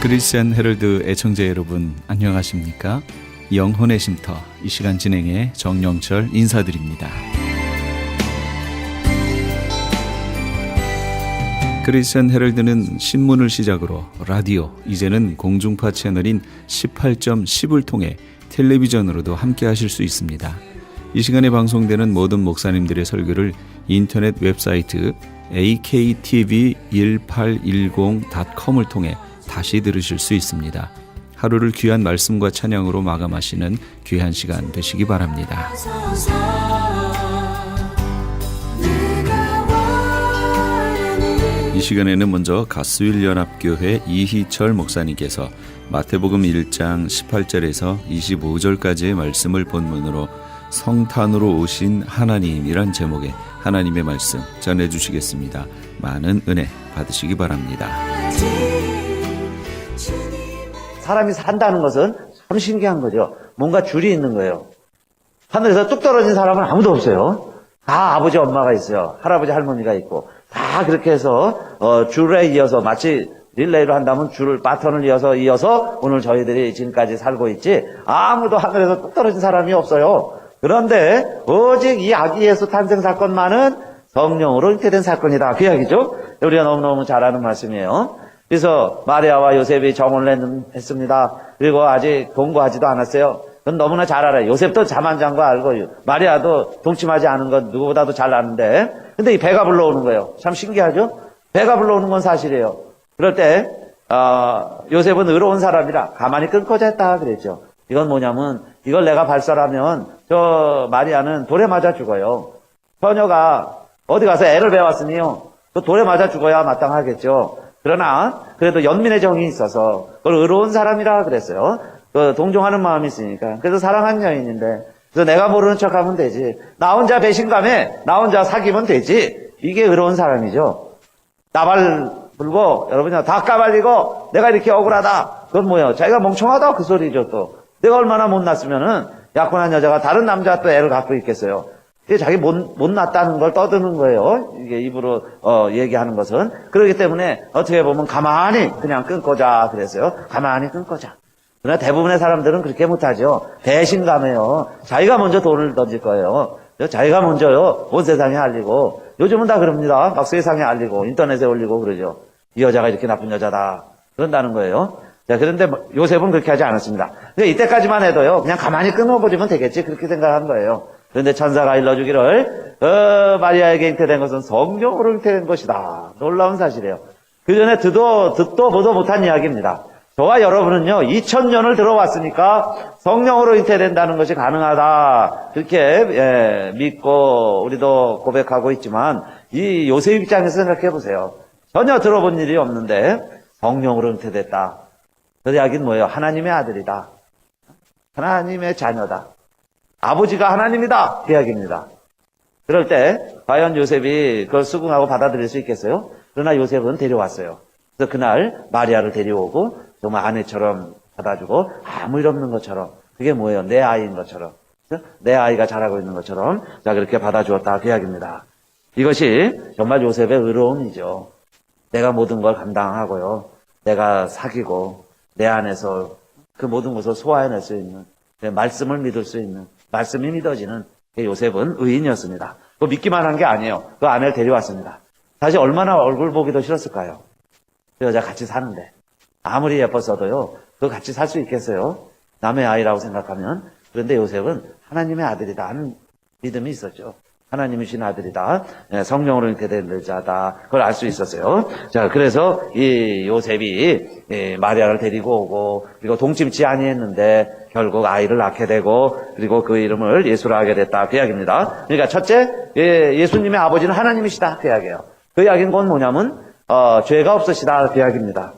크리스천 헤럴드 애청자 여러분 안녕하십니까? 영혼의 쉼터 이 시간 진행의 정영철 인사드립니다. 크리스천 헤럴드는 신문을 시작으로 라디오, 이제는 공중파 채널인 18.10을 통해 텔레비전으로도 함께 하실 수 있습니다. 이 시간에 방송되는 모든 목사님들의 설교를 인터넷 웹사이트 aktv1810.com을 통해 다시 들으실 수 있습니다. 하루를 귀한 말씀과 찬양으로 마감하시는 귀한 시간 되시기 바랍니다. 이 시간에는 먼저 가스윌 연합교회 이희철 목사님께서 마태복음 1장 18절에서 25절까지의 말씀을 본문으로 성탄으로 오신 하나님이란 제목의 하나님의 말씀 전해주시겠습니다. 많은 은혜 받으시기 바랍니다. 사람이 산다는 것은 참 신기한 거죠. 뭔가 줄이 있는 거예요. 하늘에서 뚝 떨어진 사람은 아무도 없어요. 다 아버지 엄마가 있어요. 할아버지 할머니가 있고 다 그렇게 해서 줄에 이어서 마치 릴레이로 한다면 줄을 바톤을 이어서 오늘 저희들이 지금까지 살고 있지 아무도 하늘에서 뚝 떨어진 사람이 없어요. 그런데 오직 이 아기 예수 탄생 사건만은 성령으로 잉태된 사건이다. 그 이야기죠. 우리가 너무너무 잘 아는 말씀이에요. 그래서 마리아와 요셉이 정혼을 했습니다. 그리고 아직 동거하지도 않았어요. 그건 너무나 잘 알아요. 요셉도 잠 안 잔 거 알고 마리아도 동침하지 않은 건 누구보다도 잘 아는데 근데 이 배가 불러오는 거예요. 참 신기하죠? 배가 불러오는 건 사실이에요. 그럴 때 요셉은 의로운 사람이라 가만히 끊고자 했다 그랬죠. 이건 뭐냐면 이걸 내가 발설하면 저 마리아는 돌에 맞아 죽어요. 처녀가 어디 가서 애를 배웠으니요. 또 돌에 맞아 죽어야 마땅하겠죠. 그러나 그래도 연민의 정이 있어서 그걸 의로운 사람이라 그랬어요. 그 동정하는 마음이 있으니까. 그래서 사랑한 여인인데 그래서 내가 모르는 척하면 되지. 나 혼자 배신감에 나 혼자 사귀면 되지. 이게 의로운 사람이죠. 나발 불고 여러분이 다 까발리고 내가 이렇게 억울하다. 그건 뭐예요? 자기가 멍청하다 그 소리죠. 또 내가 얼마나 못났으면은 약혼한 여자가 다른 남자 또 애를 갖고 있겠어요. 이게 자기 못났다는 걸 떠드는 거예요. 이게 입으로 얘기하는 것은. 그렇기 때문에 어떻게 보면 가만히 그냥 끊고자 그랬어요. 가만히 끊고자. 그러나 대부분의 사람들은 그렇게 못하죠. 배신감에요. 자기가 먼저 돈을 던질 거예요. 자기가 먼저요. 온 세상에 알리고. 요즘은 다 그럽니다. 막 세상에 알리고 인터넷에 올리고 그러죠. 이 여자가 이렇게 나쁜 여자다. 그런다는 거예요. 자, 그런데 요셉은 그렇게 하지 않았습니다. 근데 이때까지만 해도요. 그냥 가만히 끊어버리면 되겠지. 그렇게 생각한 거예요. 그런데 천사가 일러주기를 마리아에게 잉태된 것은 성령으로 잉태된 것이다. 놀라운 사실이에요. 그 전에 듣도 보도 못한 이야기입니다. 저와 여러분은요 2000년을 들어왔으니까 성령으로 잉태된다는 것이 가능하다. 그렇게 믿고 우리도 고백하고 있지만 이 요셉 입장에서 생각해 보세요. 전혀 들어본 일이 없는데 성령으로 잉태됐다. 그 이야기는 뭐예요? 하나님의 아들이다. 하나님의 자녀다. 아버지가 하나님이다. 그 이야기입니다. 그럴 때 과연 요셉이 그걸 수긍하고 받아들일 수 있겠어요? 그러나 요셉은 데려왔어요. 그래서 그날 마리아를 데려오고 정말 아내처럼 받아주고 아무 일 없는 것처럼 그게 뭐예요? 내 아이인 것처럼 내 아이가 자라고 있는 것처럼 자 그렇게 받아주었다. 그 이야기입니다. 이것이 정말 요셉의 의로움이죠. 내가 모든 걸 감당하고요. 내가 사귀고 내 안에서 그 모든 것을 소화해낼 수 있는 말씀을 믿을 수 있는 말씀이 믿어지는 요셉은 의인이었습니다. 그 믿기만 한 게 아니에요. 그 아내를 데려왔습니다. 사실 얼마나 얼굴 보기도 싫었을까요? 그 여자 같이 사는데 아무리 예뻤어도요. 그 같이 살 수 있겠어요? 남의 아이라고 생각하면. 그런데 요셉은 하나님의 아들이다 하는 믿음이 있었죠. 하나님이신 아들이다. 성령으로 잉태된 자다. 그걸 알 수 있었어요. 자, 그래서 이 요셉이 마리아를 데리고 오고 그리고 동침치 아니했는데 결국 아이를 낳게 되고 그리고 그 이름을 예수라 하게 됐다. 그 이야기입니다. 그러니까 첫째, 예수님의 아버지는 하나님이시다. 그 이야기예요. 그 이야기는 건 뭐냐면 죄가 없으시다. 그 이야기입니다.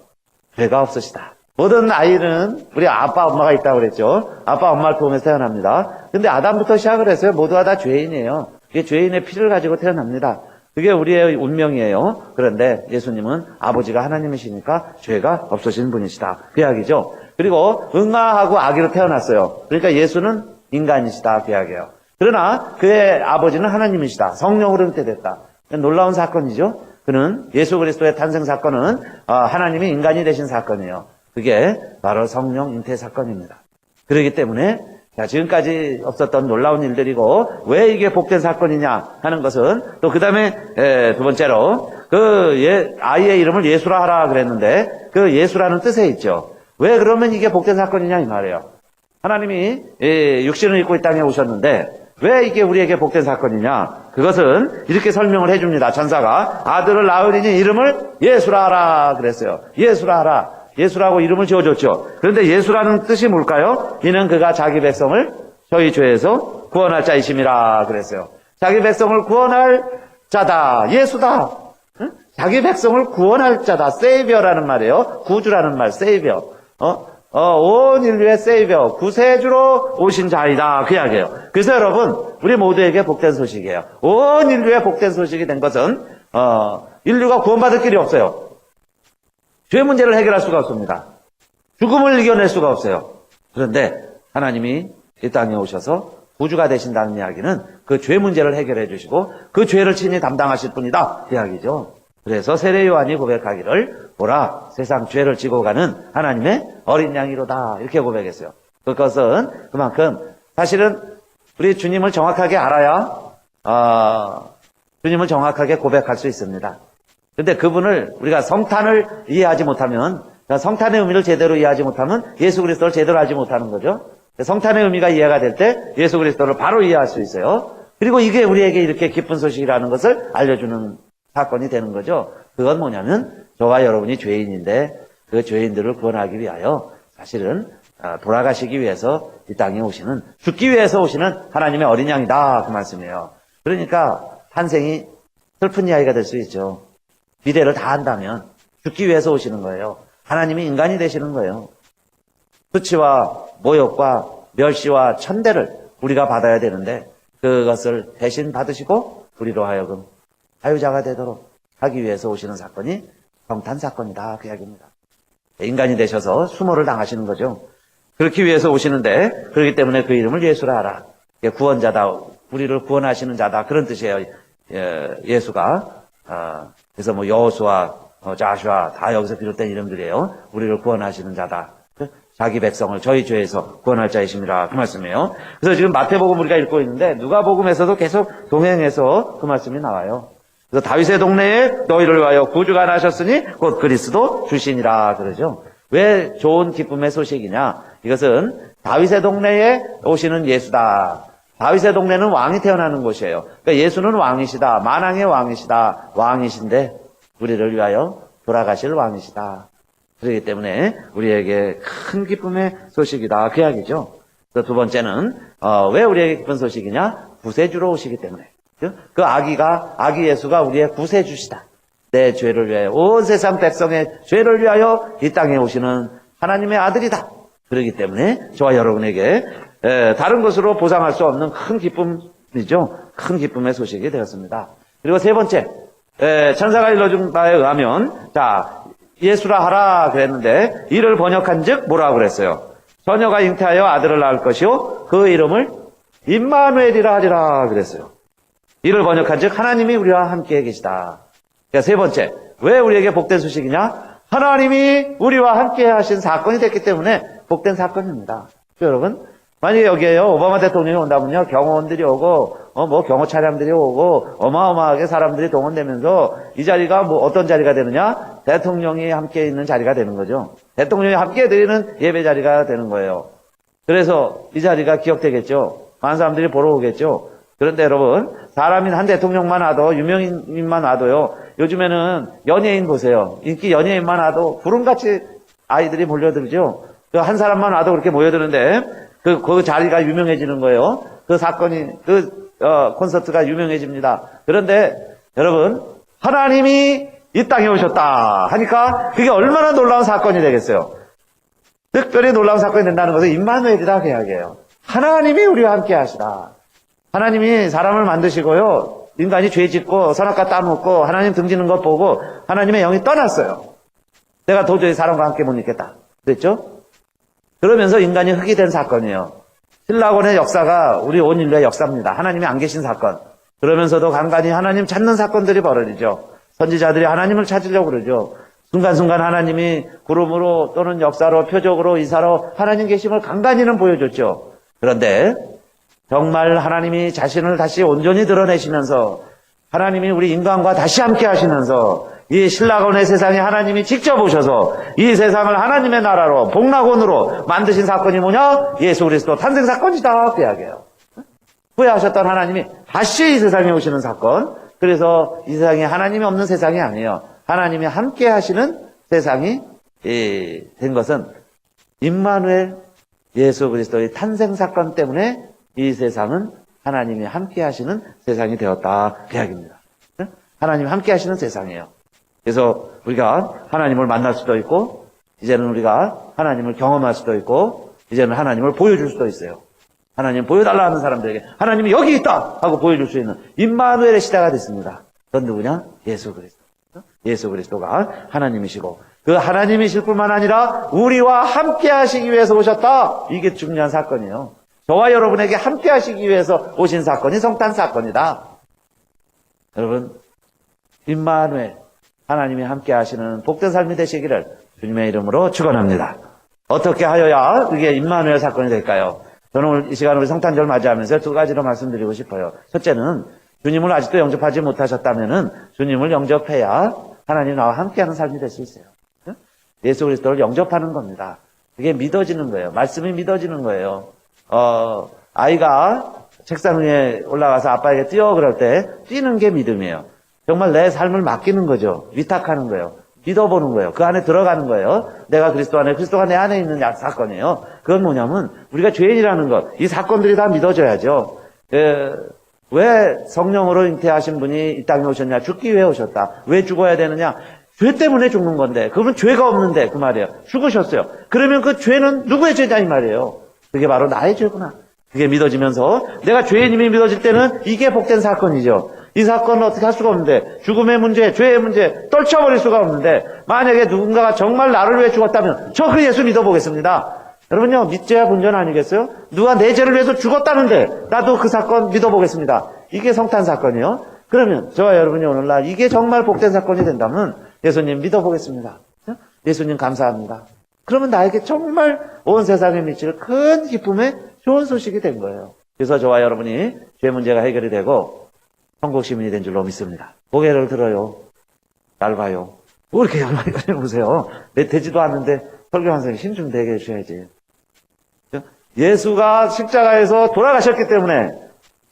죄가 없으시다. 모든 아이는 우리 아빠 엄마가 있다고 그랬죠. 아빠 엄마를 통해서 태어납니다. 근데 아담부터 시작을 했어요. 모두가 다 죄인이에요. 이게 죄인의 피를 가지고 태어납니다. 그게 우리의 운명이에요. 그런데 예수님은 아버지가 하나님이시니까 죄가 없으신 분이시다. 그 이야기죠. 그리고 응아하고 아기로 태어났어요. 그러니까 예수는 인간이시다. 그 이야기예요. 그러나 그의 아버지는 하나님이시다. 성령으로 잉태됐다. 놀라운 사건이죠. 그는 예수 그리스도의 탄생 사건은 하나님이 인간이 되신 사건이에요. 그게 바로 성령 잉태 사건입니다. 그렇기 때문에 지금까지 없었던 놀라운 일들이고 왜 이게 복된 사건이냐 하는 것은 또 그 다음에 두 번째로 아이의 이름을 예수라 하라 그랬는데 그 예수라는 뜻에 있죠. 왜 그러면 이게 복된 사건이냐 이 말이에요. 하나님이 육신을 입고 이 땅에 오셨는데 왜 이게 우리에게 복된 사건이냐? 그것은 이렇게 설명을 해줍니다. 천사가 아들을 낳으리니 이름을 예수라 하라 그랬어요. 예수라 하라. 예수라고 이름을 지어줬죠. 그런데 예수라는 뜻이 뭘까요? 이는 그가 자기 백성을 저희 죄에서 구원할 자이심이라 그랬어요. 자기 백성을 구원할 자다. 예수다. 응? 자기 백성을 구원할 자다. 세이비어라는 말이에요. 구주라는 말, 세이비어. 온 인류의 세이비어, 구세주로 오신 자이다. 그 이야기예요. 그래서 여러분, 우리 모두에게 복된 소식이에요. 온 인류의 복된 소식이 된 것은, 인류가 구원받을 길이 없어요. 죄 문제를 해결할 수가 없습니다. 죽음을 이겨낼 수가 없어요. 그런데 하나님이 이 땅에 오셔서 구주가 되신다는 이야기는 그 죄 문제를 해결해 주시고 그 죄를 친히 담당하실 분이다. 그 이야기죠. 그래서 세례 요한이 고백하기를 보라 세상 죄를 지고 가는 하나님의 어린 양이로다. 이렇게 고백했어요. 그것은 그만큼 사실은 우리 주님을 정확하게 알아야 주님을 정확하게 고백할 수 있습니다. 근데 그분을 우리가 성탄을 이해하지 못하면, 성탄의 의미를 제대로 이해하지 못하면 예수 그리스도를 제대로 알지 못하는 거죠. 성탄의 의미가 이해가 될 때 예수 그리스도를 바로 이해할 수 있어요. 그리고 이게 우리에게 이렇게 기쁜 소식이라는 것을 알려주는 사건이 되는 거죠. 그건 뭐냐면 저와 여러분이 죄인인데 그 죄인들을 구원하기 위하여 사실은 돌아가시기 위해서 이 땅에 오시는, 죽기 위해서 오시는 하나님의 어린 양이다. 그 말씀이에요. 그러니까 탄생이 슬픈 이야기가 될 수 있죠. 미래를 다 한다면 죽기 위해서 오시는 거예요. 하나님이 인간이 되시는 거예요. 수치와 모욕과 멸시와 천대를 우리가 받아야 되는데 그것을 대신 받으시고 우리로 하여금 자유자가 되도록 하기 위해서 오시는 사건이 성탄 사건이다. 그 이야기입니다. 인간이 되셔서 수모를 당하시는 거죠. 그렇기 위해서 오시는데 그렇기 때문에 그 이름을 예수라 하라. 구원자다. 우리를 구원하시는 자다. 그런 뜻이에요. 예수가. 그래서 뭐 여호수아, 자슈아 다 여기서 비롯된 이름들이에요. 우리를 구원하시는 자다. 자기 백성을 저희 죄에서 구원할 자이심이라. 그 말씀이에요. 그래서 지금 마태복음 우리가 읽고 있는데 누가복음에서도 계속 동행해서 그 말씀이 나와요. 그래서 다윗의 동네에 너희를 위하여 구주가 나셨으니 곧 그리스도 주시니라 그러죠. 왜 좋은 기쁨의 소식이냐? 이것은 다윗의 동네에 오시는 예수다. 다윗의 동네는 왕이 태어나는 곳이에요. 그러니까 예수는 왕이시다. 만왕의 왕이시다. 왕이신데 우리를 위하여 돌아가실 왕이시다. 그렇기 때문에 우리에게 큰 기쁨의 소식이다. 그 이야기죠. 두 번째는 왜 우리에게 기쁜 소식이냐? 구세주로 오시기 때문에. 그 아기 예수가 우리의 구세주시다. 내 죄를 위하여, 온 세상 백성의 죄를 위하여 이 땅에 오시는 하나님의 아들이다. 그렇기 때문에 저와 여러분에게 다른 것으로 보상할 수 없는 큰 기쁨이죠. 큰 기쁨의 소식이 되었습니다. 그리고 세 번째, 천사가 일러준 바에 의하면, 자, 예수라 하라 그랬는데, 이를 번역한 즉 뭐라고 그랬어요? 처녀가 잉태하여 아들을 낳을 것이요, 그 이름을 임마누엘이라 하리라 그랬어요. 이를 번역한 즉 하나님이 우리와 함께 계시다. 그러니까 세 번째, 왜 우리에게 복된 소식이냐? 하나님이 우리와 함께 하신 사건이 됐기 때문에 복된 사건입니다. 여러분, 만약에 여기에요, 오바마 대통령이 온다면요, 경호원들이 오고, 경호 차량들이 오고, 어마어마하게 사람들이 동원되면서 이 자리가 어떤 자리가 되느냐? 대통령이 함께 있는 자리가 되는 거죠. 대통령이 함께 드리는 예배 자리가 되는 거예요. 그래서 이 자리가 기억되겠죠. 많은 사람들이 보러 오겠죠. 그런데 여러분, 사람인 한 대통령만 와도, 유명인만 와도요, 요즘에는 연예인 보세요. 인기 연예인만 와도 구름같이 아이들이 몰려들죠. 한 사람만 와도 그렇게 모여드는데, 그 자리가 유명해지는 거예요. 그 사건이, 콘서트가 유명해집니다. 그런데, 여러분, 하나님이 이 땅에 오셨다 하니까 그게 얼마나 놀라운 사건이 되겠어요. 특별히 놀라운 사건이 된다는 것은 임마누엘이다 그 이야기예요. 하나님이 우리와 함께 하시다. 하나님이 사람을 만드시고요. 인간이 죄 짓고 선악과 따먹고 하나님 등지는 것 보고 하나님의 영이 떠났어요. 내가 도저히 사람과 함께 못 있겠다. 그랬죠? 그러면서 인간이 흙이 된 사건이에요. 신라곤의 역사가 우리 온 인류의 역사입니다. 하나님이 안 계신 사건. 그러면서도 간간히 하나님 찾는 사건들이 벌어지죠. 선지자들이 하나님을 찾으려고 그러죠. 순간순간 하나님이 구름으로 또는 역사로 표적으로 이사로 하나님 계심을 간간히는 보여줬죠. 그런데 정말 하나님이 자신을 다시 온전히 드러내시면서 하나님이 우리 인간과 다시 함께 하시면서 이 신라곤의 세상에 하나님이 직접 오셔서 이 세상을 하나님의 나라로 복락원으로 만드신 사건이 뭐냐? 예수 그리스도 탄생 사건이다. 그 이야기예요. 후회하셨던 하나님이 다시 이 세상에 오시는 사건. 그래서 이 세상에 하나님이 없는 세상이 아니에요. 하나님이 함께 하시는 세상이 된 것은 임마누엘 예수 그리스도의 탄생 사건 때문에 이 세상은 하나님이 함께 하시는 세상이 되었다. 그 이야기입니다. 하나님이 함께 하시는 세상이에요. 그래서 우리가 하나님을 만날 수도 있고 이제는 우리가 하나님을 경험할 수도 있고 이제는 하나님을 보여줄 수도 있어요. 하나님 보여달라 하는 사람들에게 하나님이 여기 있다 하고 보여줄 수 있는 임마누엘의 시대가 됐습니다. 그건 누구냐? 예수 그리스도. 예수 그리스도가 하나님이시고 그 하나님이실 뿐만 아니라 우리와 함께 하시기 위해서 오셨다. 이게 중요한 사건이에요. 저와 여러분에게 함께 하시기 위해서 오신 사건이 성탄 사건이다. 여러분, 임마누엘 하나님이 함께 하시는 복된 삶이 되시기를 주님의 이름으로 축원합니다. 어떻게 하여야 그게 임마누엘 사건이 될까요? 저는 오늘 이 시간 우리 성탄절 맞이하면서 두 가지로 말씀드리고 싶어요. 첫째는 주님을 아직도 영접하지 못하셨다면은 주님을 영접해야 하나님 나와 함께하는 삶이 될 수 있어요. 예수 그리스도를 영접하는 겁니다. 그게 믿어지는 거예요. 말씀이 믿어지는 거예요. 아이가 책상 위에 올라가서 아빠에게 뛰어 그럴 때 뛰는 게 믿음이에요. 정말 내 삶을 맡기는 거죠. 위탁하는 거예요. 믿어보는 거예요. 그 안에 들어가는 거예요. 내가 그리스도 안에, 그리스도가 내 안에 있는 사건이에요. 그건 뭐냐면 우리가 죄인이라는 것, 이 사건들이 다 믿어져야죠. 왜 성령으로 잉태하신 분이 이 땅에 오셨냐? 죽기 위해 오셨다. 왜 죽어야 되느냐? 죄 때문에 죽는 건데, 그분은 죄가 없는데 그 말이에요. 죽으셨어요. 그러면 그 죄는 누구의 죄냐 이 말이에요. 그게 바로 나의 죄구나. 그게 믿어지면서 내가 죄인임이 믿어질 때는 이게 복된 사건이죠. 이 사건은 어떻게 할 수가 없는데, 죽음의 문제, 죄의 문제 떨쳐버릴 수가 없는데, 만약에 누군가가 정말 나를 위해 죽었다면 저 그 예수 믿어보겠습니다. 여러분요, 믿져야 본전 아니겠어요? 누가 내 죄를 위해서 죽었다는데 나도 그 사건 믿어보겠습니다. 이게 성탄 사건이에요. 그러면 저와 여러분이 오늘날 이게 정말 복된 사건이 된다면 예수님 믿어보겠습니다. 예수님 감사합니다. 그러면 나에게 정말 온 세상에 미칠 큰 기쁨의 좋은 소식이 된 거예요. 그래서 저와 여러분이 죄 문제가 해결이 되고 천국 시민이 된 줄로 믿습니다. 고개를 들어요. 얇아요. 뭐 이렇게 얇아요? 보세요. 되지도 않는데 설교 선생님 힘 좀 되게 해주셔야지. 예수가 십자가에서 돌아가셨기 때문에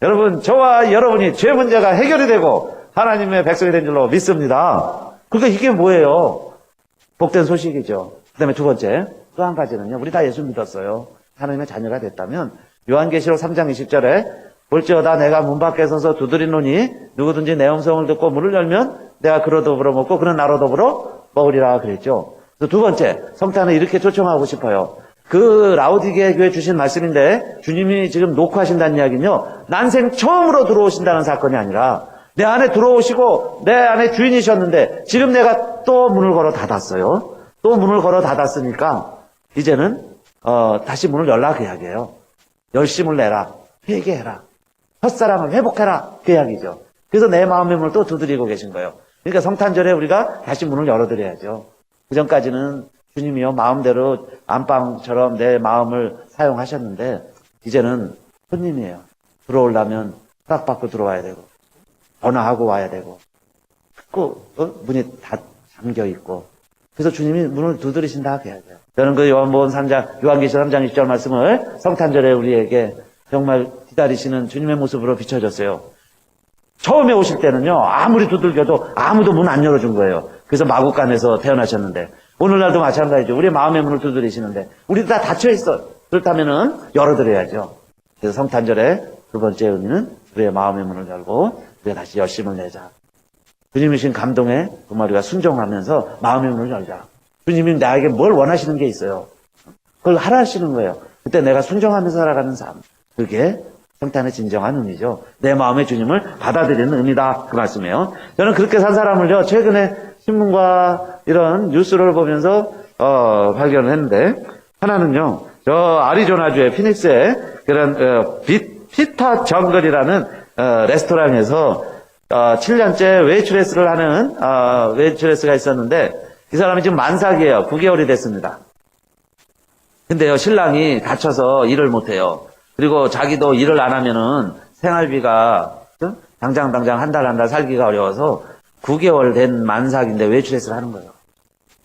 여러분, 저와 여러분이 죄 문제가 해결이 되고 하나님의 백성이 된 줄로 믿습니다. 그러니까 이게 뭐예요? 복된 소식이죠. 그 다음에 두 번째, 또 한 가지는요. 우리 다 예수 믿었어요. 하나님의 자녀가 됐다면 요한계시록 3장 20절에 볼지어다 내가 문 밖에 서서 두드리노니 누구든지 내 음성을 듣고 문을 열면 내가 그로 더불어 먹고 그는 나로 더불어 먹으리라 그랬죠. 두 번째, 성탄을 이렇게 초청하고 싶어요. 그 라오디게 교회 주신 말씀인데 주님이 지금 녹화하신다는 이야기는요. 난생 처음으로 들어오신다는 사건이 아니라 내 안에 들어오시고 내 안에 주인이셨는데 지금 내가 또 문을 걸어 닫았어요. 또 문을 걸어 닫았으니까 이제는 다시 문을 열라 그 이야기예요. 열심을 내라. 회개해라. 첫사랑을 회복해라. 그 이야기죠. 그래서 내 마음의 문을 또 두드리고 계신 거예요. 그러니까 성탄절에 우리가 다시 문을 열어드려야죠. 그전까지는 주님이요 마음대로 안방처럼 내 마음을 사용하셨는데 이제는 손님이에요. 들어오려면 딱 받고 들어와야 되고 전화하고 와야 되고 문이 다 잠겨 있고 그래서 주님이 문을 두드리신다 해야 돼요. 저는 그 요한계시록 3장 20절 말씀을 성탄절에 우리에게 정말 기다리시는 주님의 모습으로 비춰졌어요. 처음에 오실 때는요 아무리 두들겨도 아무도 문 안 열어준 거예요. 그래서 마국간에서 태어나셨는데 오늘날도 마찬가지죠. 우리의 마음의 문을 두드리시는데 우리도 다 닫혀있어. 그렇다면은 열어드려야죠. 그래서 성탄절에 두 번째 의미는 우리의 마음의 문을 열고 우리가 다시 열심을 내자. 주님이신 감동에 정말 우리가 순종하면서 마음의 문을 열자. 주님이 나에게 뭘 원하시는 게 있어요. 그걸 하라시는 거예요. 그때 내가 순종하면서 살아가는 삶. 그게 성탄의 진정한 의미죠. 내 마음의 주님을 받아들이는 의미다. 그 말씀이에요. 저는 그렇게 산 사람을요. 최근에 신문과 이런 뉴스를 보면서 발견을 했는데 하나는요. 저 아리조나주의 피닉스에 그런 피터 정글이라는 레스토랑에서 7년째 웨이트레스를 하는 웨이트레스가 있었는데 이 사람이 지금 만삭이에요. 9개월이 됐습니다. 근데요, 신랑이 다쳐서 일을 못해요. 그리고 자기도 일을 안 하면은 생활비가 당장 한 달 살기가 어려워서 9개월 된 만삭인데 외출해서 하는 거예요.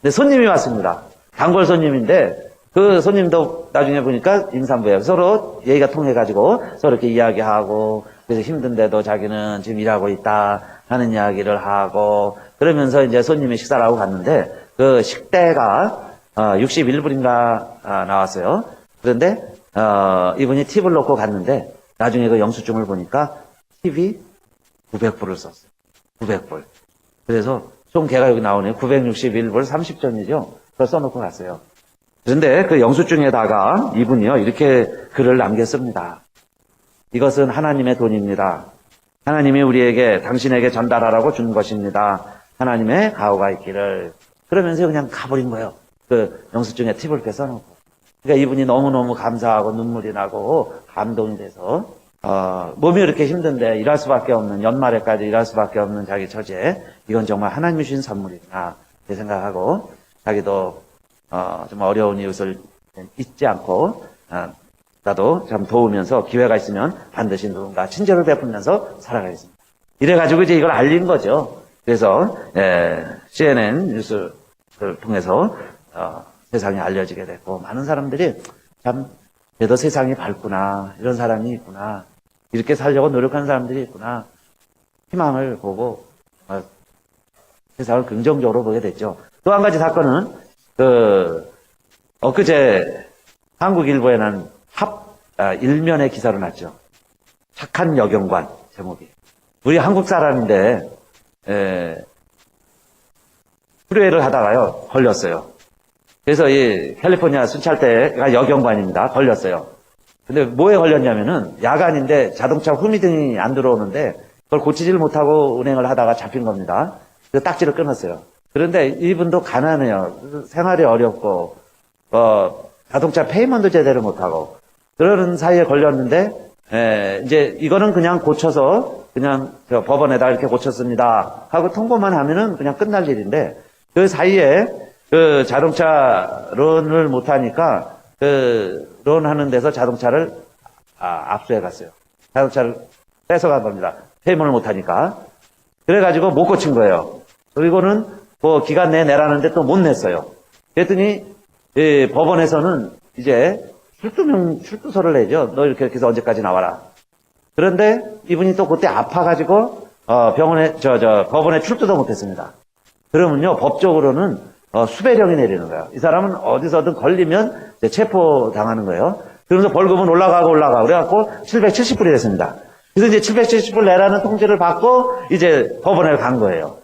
근데 손님이 왔습니다. 단골 손님인데 그 손님도 나중에 보니까 임산부예요. 서로 얘기가 통해가지고 서로 이렇게 이야기하고 그래서 힘든데도 자기는 지금 일하고 있다 하는 이야기를 하고 그러면서 이제 손님이 식사를 하고 갔는데 그 식대가 61불인가 나왔어요. 그런데 이분이 팁을 놓고 갔는데 나중에 그 영수증을 보니까 팁이 900불을 썼어요. 900불. 그래서 총 개가 여기 나오네요. 961불 30전이죠. 그걸 써놓고 갔어요. 그런데 그 영수증에다가 이분이요 이렇게 글을 남겼습니다. 이것은 하나님의 돈입니다. 하나님이 우리에게 당신에게 전달하라고 준 것입니다. 하나님의 가호가 있기를. 그러면서 그냥 가버린 거예요. 그 영수증에 팁을 이렇게 써놓고. 그러니까 이분이 너무너무 감사하고 눈물이 나고 감동이 돼서 몸이 이렇게 힘든데 일할 수밖에 없는 연말에까지 일할 수밖에 없는 자기 처제 이건 정말 하나님이 주신 선물이구나 이렇게 생각하고 자기도 좀 어려운 이웃을 잊지 않고 나도 참 도우면서 기회가 있으면 반드시 누군가 친절을 베풀면서 살아가겠습니다. 이래가지고 이제 이걸 알린 거죠. 그래서 CNN 뉴스를 통해서 세상에 알려지게 됐고 많은 사람들이 참 그래도 세상이 밝구나 이런 사람이 있구나 이렇게 살려고 노력하는 사람들이 있구나 희망을 보고 세상을 긍정적으로 보게 됐죠. 또 한 가지 사건은 엊그제 한국일보에 난 일면의 기사로 났죠. 착한 여경관 제목이. 우리 한국 사람인데 프리웨이를 하다가요 걸렸어요. 그래서 이 캘리포니아 순찰대가 여경관입니다. 걸렸어요. 근데 뭐에 걸렸냐면은 야간인데 자동차 후미등이 안 들어오는데 그걸 고치지를 못하고 운행을 하다가 잡힌 겁니다. 그래서 딱지를 끊었어요. 그런데 이분도 가난해요. 생활이 어렵고 자동차 페이먼트 제대로 못하고 그러는 사이에 걸렸는데 이제 이거는 그냥 고쳐서 그냥 법원에다 이렇게 고쳤습니다 하고 통보만 하면은 그냥 끝날 일인데 그 사이에 그 자동차 론을 못하니까 그 론 하는 데서 자동차를 압수해 갔어요. 자동차를 뺏어간 겁니다. 페이먼을 못하니까. 그래가지고 못 고친 거예요. 그리고는 뭐 기간 내에 내라는데 또 못 냈어요. 그랬더니 법원에서는 이제 출두서를 내죠. 너 이렇게 해서 언제까지 나와라. 그런데 이분이 또 그때 아파가지고 법원에 출두도 못했습니다. 그러면요 법적으로는 수배령이 내리는 거예요. 이 사람은 어디서든 걸리면 이제 체포당하는 거예요. 그러면서 벌금은 올라가고 그래갖고 770불이 됐습니다. 그래서 이제 770불 내라는 통지를 받고 이제 법원에 간 거예요.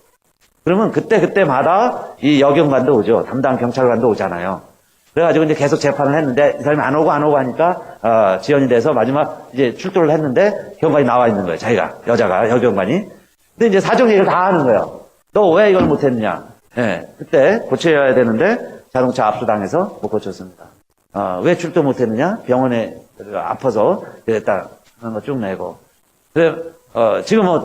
그러면 그때마다 이 여경관도 오죠. 담당 경찰관도 오잖아요. 그래가지고 이제 계속 재판을 했는데 이 사람이 안 오고 하니까 지연이 돼서 마지막 이제 출두를 했는데 경관이 나와 있는 거예요. 여자가 여경관이. 근데 이제 사정 얘기를 다 하는 거예요. 너 왜 이걸 못했느냐? 그때 고쳐야 되는데 자동차 압수당해서 못 고쳤습니다. 왜 출두 못했느냐? 병원에 아파서 그랬다 하는 거 쭉 내고. 그래 지금은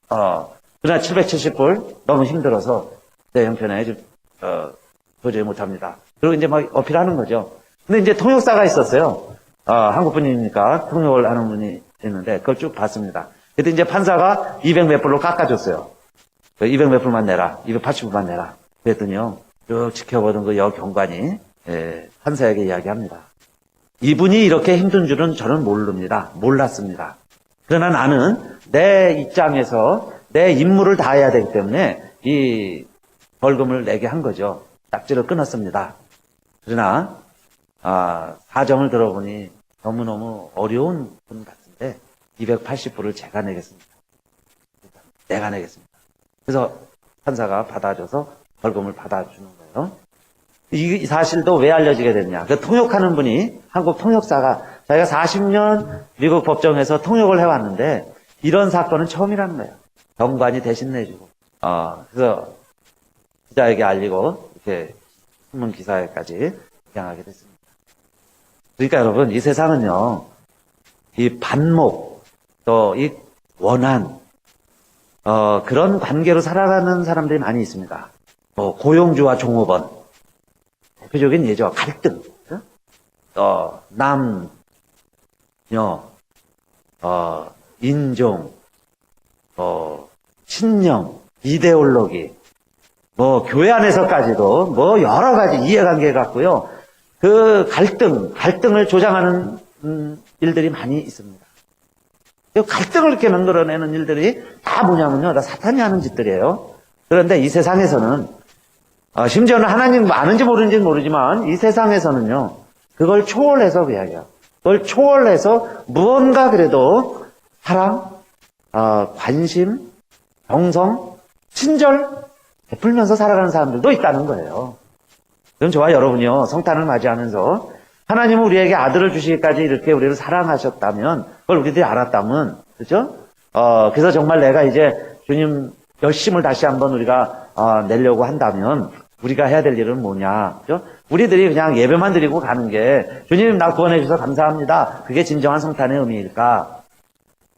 그러나 770불 너무 힘들어서 내 형편에 좀 도저히 못합니다. 그리고 이제 막 어필하는 거죠. 근데 이제 통역사가 있었어요. 한국 분이니까 통역을 하는 분이 있는데 그걸 쭉 봤습니다. 그때 이제 판사가 200몇 불로 깎아줬어요. 200몇 불만 내라. 280불만 내라. 그랬더니요. 쭉 지켜보던 그 여경관이 판사에게 이야기합니다. 이분이 이렇게 힘든 줄은 저는 몰랐습니다. 그러나 나는 내 입장에서 내 임무를 다해야 되기 때문에 이 벌금을 내게 한 거죠. 딱지를 끊었습니다. 그러나 사정을 들어보니 너무너무 어려운 분 같은데 280불을 제가 내겠습니다. 내가 내겠습니다. 그래서 판사가 받아줘서 벌금을 받아주는 거예요. 이 사실도 왜 알려지게 됐냐. 그 통역하는 분이 한국 통역사가 자기가 40년 미국 법정에서 통역을 해왔는데 이런 사건은 처음이라는 거예요. 경관이 대신 내주고. 그래서 기자에게 알리고 이렇게 신문 기사에까지 등장하게 됐습니다. 그러니까 여러분 이 세상은요. 이 반목 또 이 원한 그런 관계로 살아가는 사람들이 많이 있습니다. 또 고용주와 종업원, 대표적인 예죠. 갈등, 남, 녀, 인종, 신념, 이데올로기, 교회 안에서까지도 여러 가지 이해관계 같고요. 그 갈등을 조장하는 일들이 많이 있습니다. 이 갈등을 이렇게 만들어내는 일들이 다 뭐냐면요, 다 사탄이 하는 짓들이에요. 그런데 이 세상에서는 심지어는 하나님 아는지 모르는지는 모르지만 이 세상에서는요, 그걸 초월해서 이야기해요. 그걸 초월해서 무언가 그래도 사랑, 관심, 정성, 친절 베풀면서 살아가는 사람들도 있다는 거예요. 그럼 저와 여러분이요, 성탄을 맞이하면서 하나님은 우리에게 아들을 주시기까지 이렇게 우리를 사랑하셨다면, 그걸 우리들이 알았다면, 그죠? 그래서 정말 내가 이제 주님 열심을 다시 한번 우리가 내려고 한다면 우리가 해야 될 일은 뭐냐, 그죠? 우리들이 그냥 예배만 드리고 가는 게 주님 나 구원해 주셔서 감사합니다. 그게 진정한 성탄의 의미일까?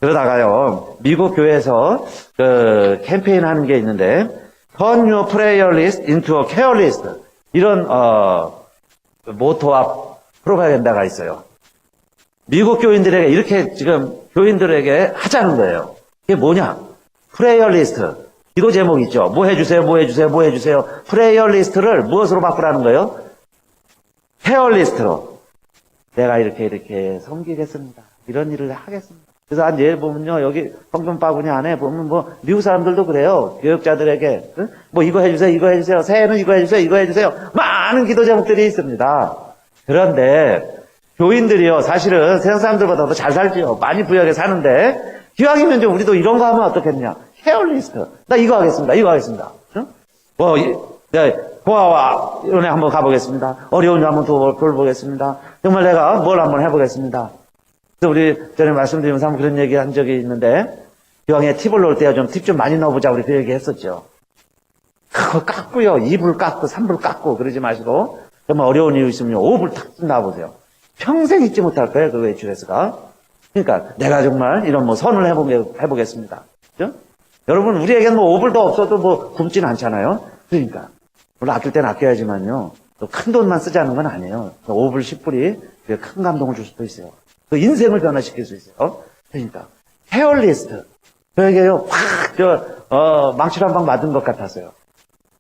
그러다가요, 미국 교회에서 캠페인 하는 게 있는데, Turn your prayer list into a care list. 이런 모토와 프로파간다가 있어요. 미국 교인들에게 이렇게 지금 교인들에게 하자는 거예요. 이게 뭐냐? 프레이어 리스트. 기도 제목 있죠. 뭐 해주세요, 뭐 해주세요, 뭐 해주세요. 프레이어 리스트를 무엇으로 바꾸라는 거예요? 케어 리스트로. 내가 이렇게 섬기겠습니다. 이런 일을 하겠습니다. 그래서 한 예를 보면요, 여기 성전 바구니 안에 보면 미국 사람들도 그래요. 교역자들에게 이거 해주세요, 이거 해주세요. 새해는 이거 해주세요, 이거 해주세요. 많은 기도 제목들이 있습니다. 그런데 교인들이요, 사실은 세상 사람들보다 더 잘 살지요. 많이 부유하게 사는데 기왕이면 좀 우리도 이런 거 하면 어떻겠냐? 케어리스트. 나 이거 하겠습니다. 이거 하겠습니다. 응? 고아와 은혜 한번 가보겠습니다. 어려운 일 한번 돌보겠습니다. 정말 내가 뭘 한번 해보겠습니다. 그래서 우리 전에 말씀드리면서 한번 그런 얘기 한 적이 있는데, 기왕에 팁을 넣을 때요, 팁 좀 많이 넣어보자. 우리 그 얘기 했었죠. 그거 깎고요. 2불 깎고 3불 깎고 그러지 마시고, 정말 어려운 일 있으면 5불 탁 놔보세요. 평생 잊지 못할 거예요, 그 웨이트레스가. 그러니까 내가 정말 이런 선을 해보겠습니다. 그죠? 여러분, 우리에게는 5불도 없어도 굶지는 않잖아요. 그러니까 물론 아낄 땐 아껴야지만요, 또 큰 돈만 쓰자는 건 아니에요. 5불, 10불이 큰 감동을 줄 수도 있어요. 그 인생을 변화시킬 수 있어요. 그러니까 케어리스트. 저에게요, 망치로 한 방 맞은 것 같았어요.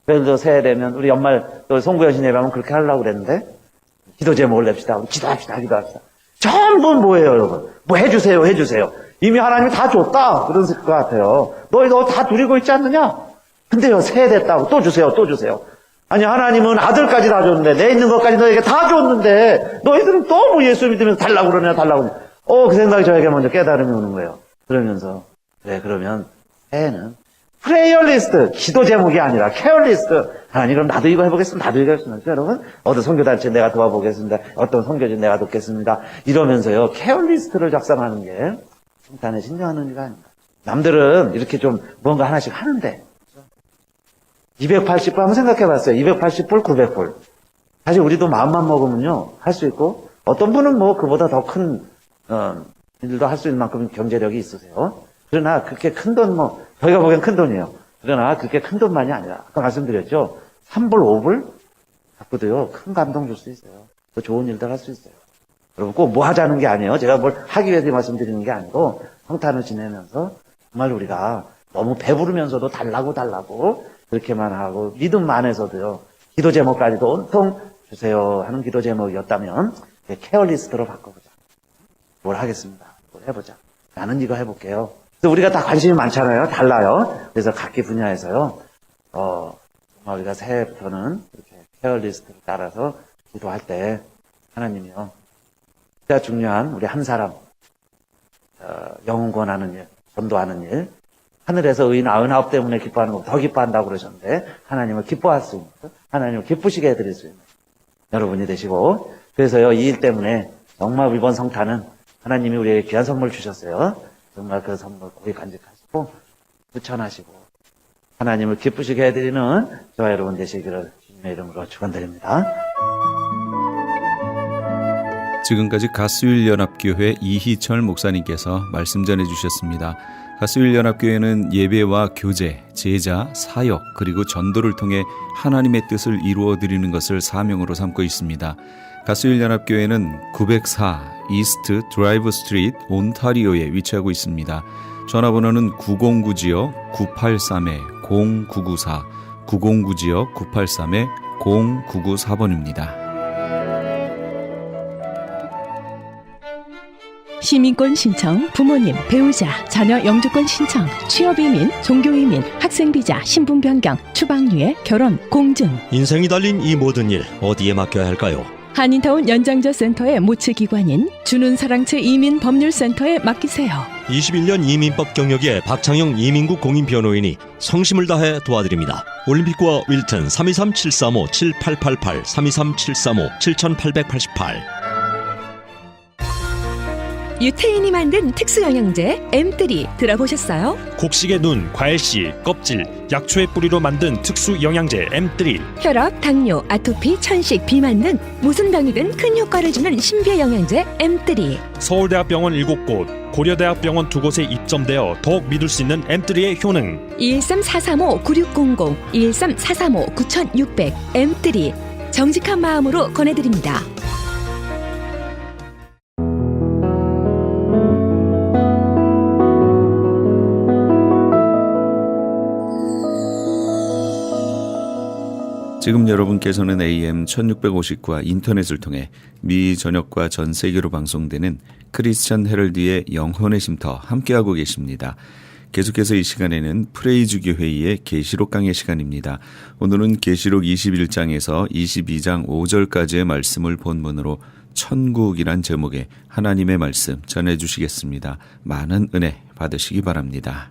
그래도 새해 되면 우리 연말 또 송구여신 예배하면 그렇게 하려고 그랬는데, 기도 제목을 냅시다. 기도합시다. 전부 뭐예요, 여러분? 해주세요. 이미 하나님이 다 줬다. 그런 것 같아요. 너 다 누리고 있지 않느냐? 근데요, 새해 됐다고 또 주세요. 아니, 하나님은 아들까지 다 줬는데, 내 있는 것까지 너에게 다 줬는데, 너희들은 또 예수 믿으면서 달라고 그러냐. 그 생각이 저에게 먼저 깨달음이 오는 거예요. 그러면서, 그래, 그러면 새해는 프레이어 리스트, 기도 제목이 아니라 케어 리스트. 아니, 그럼 나도 이거 해보겠습니다. 여러분, 어떤 선교단체 내가 도와보겠습니다. 어떤 선교진 내가 돕겠습니다. 이러면서요, 케어 리스트를 작성하는 게 성탄의 진정한 의미가 아닙니다. 남들은 이렇게 좀 뭔가 하나씩 하는데, 280불 한번 생각해 봤어요. 280불, 900불. 사실 우리도 마음만 먹으면요, 할 수 있고, 어떤 분은 그보다 더 큰, 일도 할 수 있는 만큼 경제력이 있으세요. 그러나 그렇게 큰 돈, 저희가 보기엔 큰 돈이에요. 그러나 그렇게 큰 돈만이 아니라, 아까 말씀드렸죠. 3불, 5불? 갖고도요, 큰 감동 줄 수 있어요. 더 좋은 일들 할 수 있어요. 여러분, 꼭 하자는 게 아니에요. 제가 뭘 하기 위해서 말씀드리는 게 아니고, 성탄을 지내면서, 정말 우리가 너무 배부르면서도 달라고, 그렇게만 하고, 믿음 안에서도요, 기도 제목까지도 온통 주세요 하는 기도 제목이었다면, 케어리스트로 바꿔보자. 뭘 하겠습니다. 뭘 해보자. 나는 이거 해볼게요. 그래서 우리가 다 관심이 많잖아요. 달라요. 그래서 각기 분야에서요, 정말 우리가 새해부터는 이렇게 케어리스트를 따라서 기도할 때, 하나님이요, 진짜 중요한 우리 한 사람, 영혼 구원하는 일, 전도하는 일, 하늘에서 의인 99 때문에 기뻐하는 것 더 기뻐한다고 그러셨는데, 하나님을 기뻐할 수 있는, 하나님을 기쁘시게 해드릴 수 있는 여러분이 되시고, 그래서요, 이 일 때문에 정말 이번 성탄은 하나님이 우리에게 귀한 선물 주셨어요. 정말 그 선물 고이 간직하시고, 추천하시고, 하나님을 기쁘시게 해드리는 저와 여러분 되시기를 주님의 이름으로 축원드립니다. 지금까지 가스율연합교회 이희철 목사님께서 말씀 전해주셨습니다. 가스일연합교회는 예배와 교제, 제자, 사역 그리고 전도를 통해 하나님의 뜻을 이루어 드리는 것을 사명으로 삼고 있습니다. 가스일연합교회는 904 이스트 드라이브 스트리트 온타리오에 위치하고 있습니다. 전화번호는 909지역 983-0994 909지역 983-0994번입니다. 시민권 신청, 부모님, 배우자, 자녀 영주권 신청, 취업이민, 종교이민, 학생비자, 신분 변경, 추방유예, 결혼, 공증. 인생이 달린 이 모든 일 어디에 맡겨야 할까요? 한인타운 연장자 센터의 모치기관인 주눈사랑채 이민법률센터에 맡기세요. 21년 이민법 경력의 박창영 이민국 공인변호인이 성심을 다해 도와드립니다. 올림픽과 윌튼 323-735-7888 323-735-7888. 유태인이 만든 특수영양제 M3 들어보셨어요? 곡식의 눈, 과일씨, 껍질, 약초의 뿌리로 만든 특수 영양제 M3. 혈압, 당뇨, 아토피, 천식, 비만 등 무슨 병이든 큰 효과를 주는 신비의 영양제 M3. 서울대학병원 7곳, 고려대학병원 2곳에 입점되어 더욱 믿을 수 있는 M3의 효능. 213-435-9600, 213-435-9600 M3 정직한 마음으로 권해드립니다. 지금 여러분께서는 AM 1650과 인터넷을 통해 미 전역과 전 세계로 방송되는 크리스천 헤럴드의 영혼의 쉼터 함께하고 계십니다. 계속해서 이 시간에는 프레이주기 회의의 계시록 강의 시간입니다. 오늘은 계시록 21장에서 22장 5절까지의 말씀을 본문으로 천국이란 제목의 하나님의 말씀 전해주시겠습니다. 많은 은혜 받으시기 바랍니다.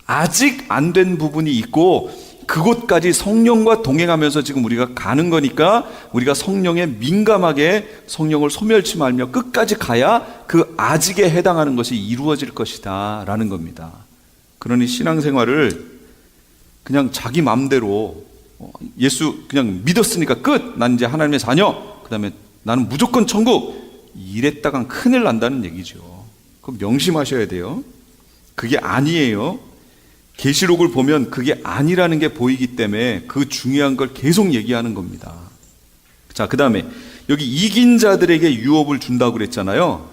아직 안 된 부분이 있고 그곳까지 성령과 동행하면서 지금 우리가 가는 거니까 우리가 성령에 민감하게 성령을 소멸치 말며 끝까지 가야 그 아직에 해당하는 것이 이루어질 것이다 라는 겁니다. 그러니 신앙생활을 그냥 자기 마음대로 예수 그냥 믿었으니까 끝! 난 이제 하나님의 자녀! 그 다음에 나는 무조건 천국! 이랬다간 큰일 난다는 얘기죠. 그럼 명심하셔야 돼요. 그게 아니에요. 계시록을 보면 그게 아니라는 게 보이기 때문에 그 중요한 걸 계속 얘기하는 겁니다. 자, 그 다음에 여기 이긴 자들에게 유업을 준다고 그랬잖아요.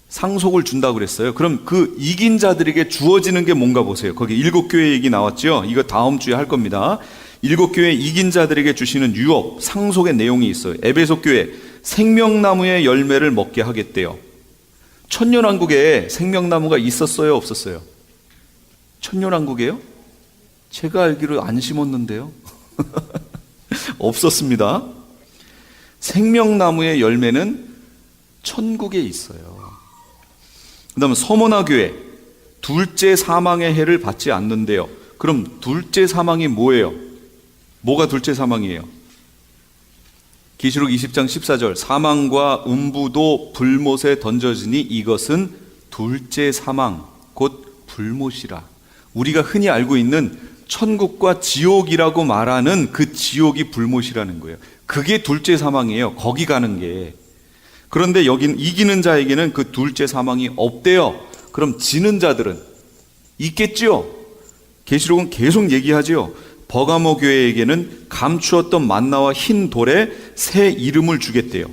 상속을 준다고 그랬어요. 그럼 그 이긴 자들에게 주어지는 게 뭔가 보세요. 거기 7교회 얘기 나왔죠. 이거 다음 주에 할 겁니다. 7교회 이긴 자들에게 주시는 유업, 상속의 내용이 있어요. 에베소 교회 생명나무의 열매를 먹게 하겠대요. 천년왕국에 생명나무가 있었어요, 없었어요? 천년왕국이에요? 제가 알기로 안 심었는데요. 없었습니다. 생명나무의 열매는 천국에 있어요. 그 다음에 서머나 교회 둘째 사망의 해를 받지 않는데요. 그럼 둘째 사망이 뭐예요? 뭐가 둘째 사망이에요? 계시록 20장 14절 사망과 음부도 불못에 던져지니 이것은 둘째 사망 곧 불못이라. 우리가 흔히 알고 있는 천국과 지옥이라고 말하는 그 지옥이 불못이라는 거예요. 그게 둘째 사망이에요. 거기 가는 게. 그런데 여긴 이기는 자에게는 그 둘째 사망이 없대요. 그럼 지는 자들은 있겠죠? 계시록은 계속 얘기하죠. 버가모 교회에게는 감추었던 만나와 흰 돌에 새 이름을 주겠대요.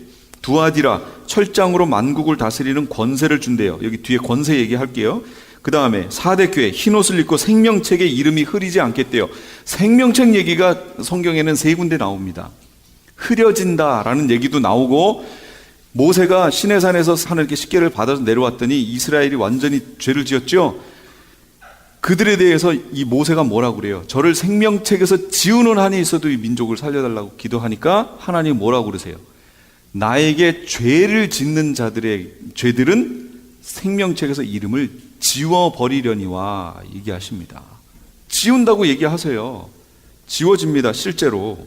두아디라 철장으로 만국을 다스리는 권세를 준대요. 여기 뒤에 권세 얘기할게요. 그 다음에 4대 교회 흰옷을 입고 생명책에 이름이 흐리지 않겠대요. 생명책 얘기가 성경에는 3군데 나옵니다. 흐려진다라는 얘기도 나오고 모세가 시내산에서 하늘께 십계를 받아서 내려왔더니 이스라엘이 완전히 죄를 지었죠. 그들에 대해서 이 모세가 뭐라고 그래요? 저를 생명책에서 지우는 한이 있어도 이 민족을 살려달라고 기도하니까 하나님이 뭐라고 그러세요? 나에게 죄를 짓는 자들의 죄들은 생명책에서 이름을 지워버리려니와 얘기하십니다. 지운다고 얘기하세요. 지워집니다, 실제로.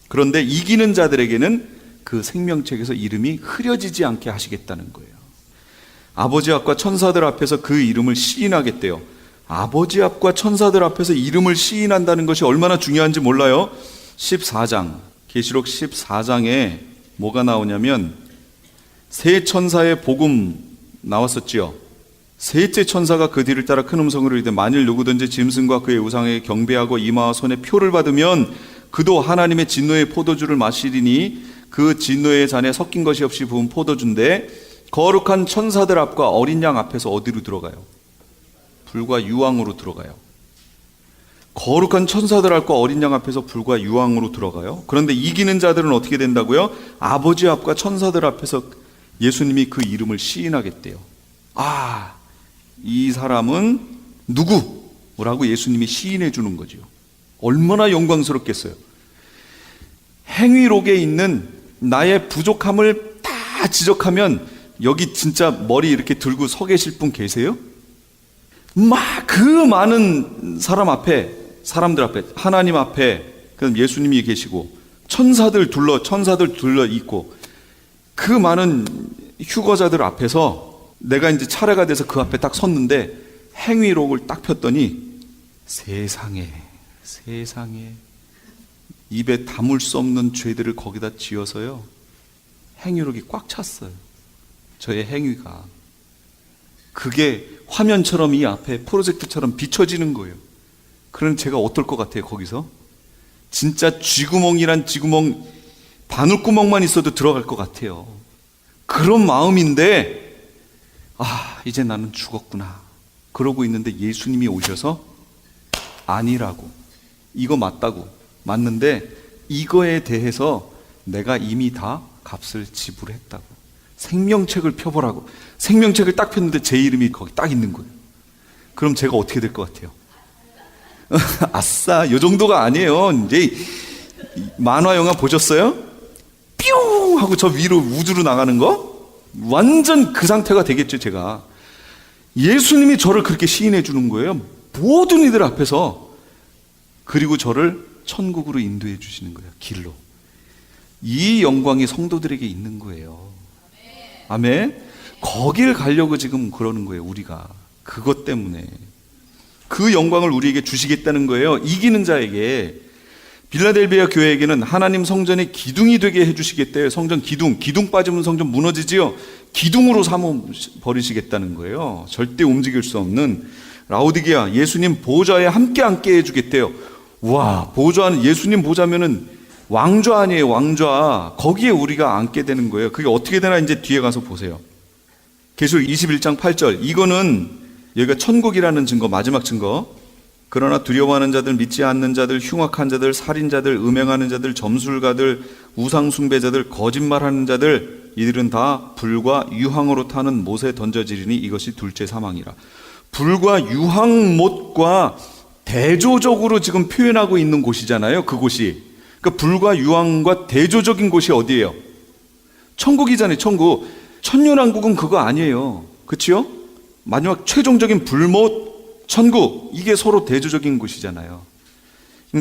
그런데 이기는 자들에게는 그 생명책에서 이름이 흐려지지 않게 하시겠다는 거예요. 아버지 앞과 천사들 앞에서 그 이름을 시인하겠대요. 아버지 앞과 천사들 앞에서 이름을 시인한다는 것이 얼마나 중요한지 몰라요? 14장, 계시록 14장에 뭐가 나오냐면 세 천사의 복음 나왔었지요. 셋째 천사가 그 뒤를 따라 큰 음성으로 이르되 만일 누구든지 짐승과 그의 우상에게 경배하고 이마와 손에 표를 받으면 그도 하나님의 진노의 포도주를 마시리니 그 진노의 잔에 섞인 것이 없이 부은 포도주인데 거룩한 천사들 앞과 어린 양 앞에서 어디로 들어가요? 불과 유황으로 들어가요. 거룩한 천사들 앞과 어린 양 앞에서 불과 유황으로 들어가요. 그런데 이기는 자들은 어떻게 된다고요? 아버지 앞과 천사들 앞에서 예수님이 그 이름을 시인하겠대요. 아, 이 사람은 누구라고 예수님이 시인해 주는 거죠. 얼마나 영광스럽겠어요. 행위록에 있는 나의 부족함을 다 지적하면 여기 진짜 머리 이렇게 들고 서 계실 분 계세요? 막 그 많은 사람들 앞에 하나님 앞에 그럼 예수님이 계시고 천사들 둘러 있고 그 많은 휴거자들 앞에서 내가 이제 차례가 돼서 그 앞에 딱 섰는데 행위록을 딱 폈더니 세상에 입에 담을 수 없는 죄들을 거기다 지어서요 행위록이 꽉 찼어요. 저의 행위가 그게 화면처럼 이 앞에 프로젝트처럼 비춰지는 거예요. 그럼 제가 어떨 것 같아요? 거기서 진짜 쥐구멍이란 쥐구멍 바늘구멍만 있어도 들어갈 것 같아요. 그런 마음인데 이제 나는 죽었구나 그러고 있는데 예수님이 오셔서 아니라고, 이거 맞는데 이거에 대해서 내가 이미 다 값을 지불했다고, 생명책을 펴보라고. 생명책을 딱 폈는데 제 이름이 거기 딱 있는 거예요. 그럼 제가 어떻게 될 것 같아요? 아싸, 이 정도가 아니에요. 이제 만화 영화 보셨어요? 뿅 하고 저 위로 우주로 나가는 거? 완전 그 상태가 되겠죠. 제가 예수님이 저를 그렇게 시인해 주는 거예요. 모든 이들 앞에서. 그리고 저를 천국으로 인도해 주시는 거예요. 길로. 이 영광이 성도들에게 있는 거예요. 아멘. 거길 가려고 지금 그러는 거예요. 우리가 그것 때문에 그 영광을 우리에게 주시겠다는 거예요. 이기는 자에게. 빌라델비아 교회에게는 하나님 성전의 기둥이 되게 해주시겠대요. 성전 기둥 빠지면 성전 무너지지요. 기둥으로 삼아 버리시겠다는 거예요. 절대 움직일 수 없는. 라오디게아 예수님 보좌에 함께 앉게 해주겠대요. 와, 보좌는 예수님 보좌면은 왕좌 아니에요. 왕좌. 거기에 우리가 앉게 되는 거예요. 그게 어떻게 되나 이제 뒤에 가서 보세요. 계시록 21장 8절. 이거는 여기가 천국이라는 증거, 마지막 증거. 그러나 두려워하는 자들, 믿지 않는 자들, 흉악한 자들, 살인자들, 음행하는 자들, 점술가들, 우상숭배자들, 거짓말하는 자들, 이들은 다 불과 유황으로 타는 못에 던져지리니 이것이 둘째 사망이라. 불과 유황못과 대조적으로 지금 표현하고 있는 곳이잖아요. 그곳이. 그러니까 불과 유황과 대조적인 곳이 어디예요? 천국이잖아요. 천국. 천년왕국은 그거 아니에요. 그치요? 마지막 최종적인 불못 천국, 이게 서로 대조적인 곳이잖아요.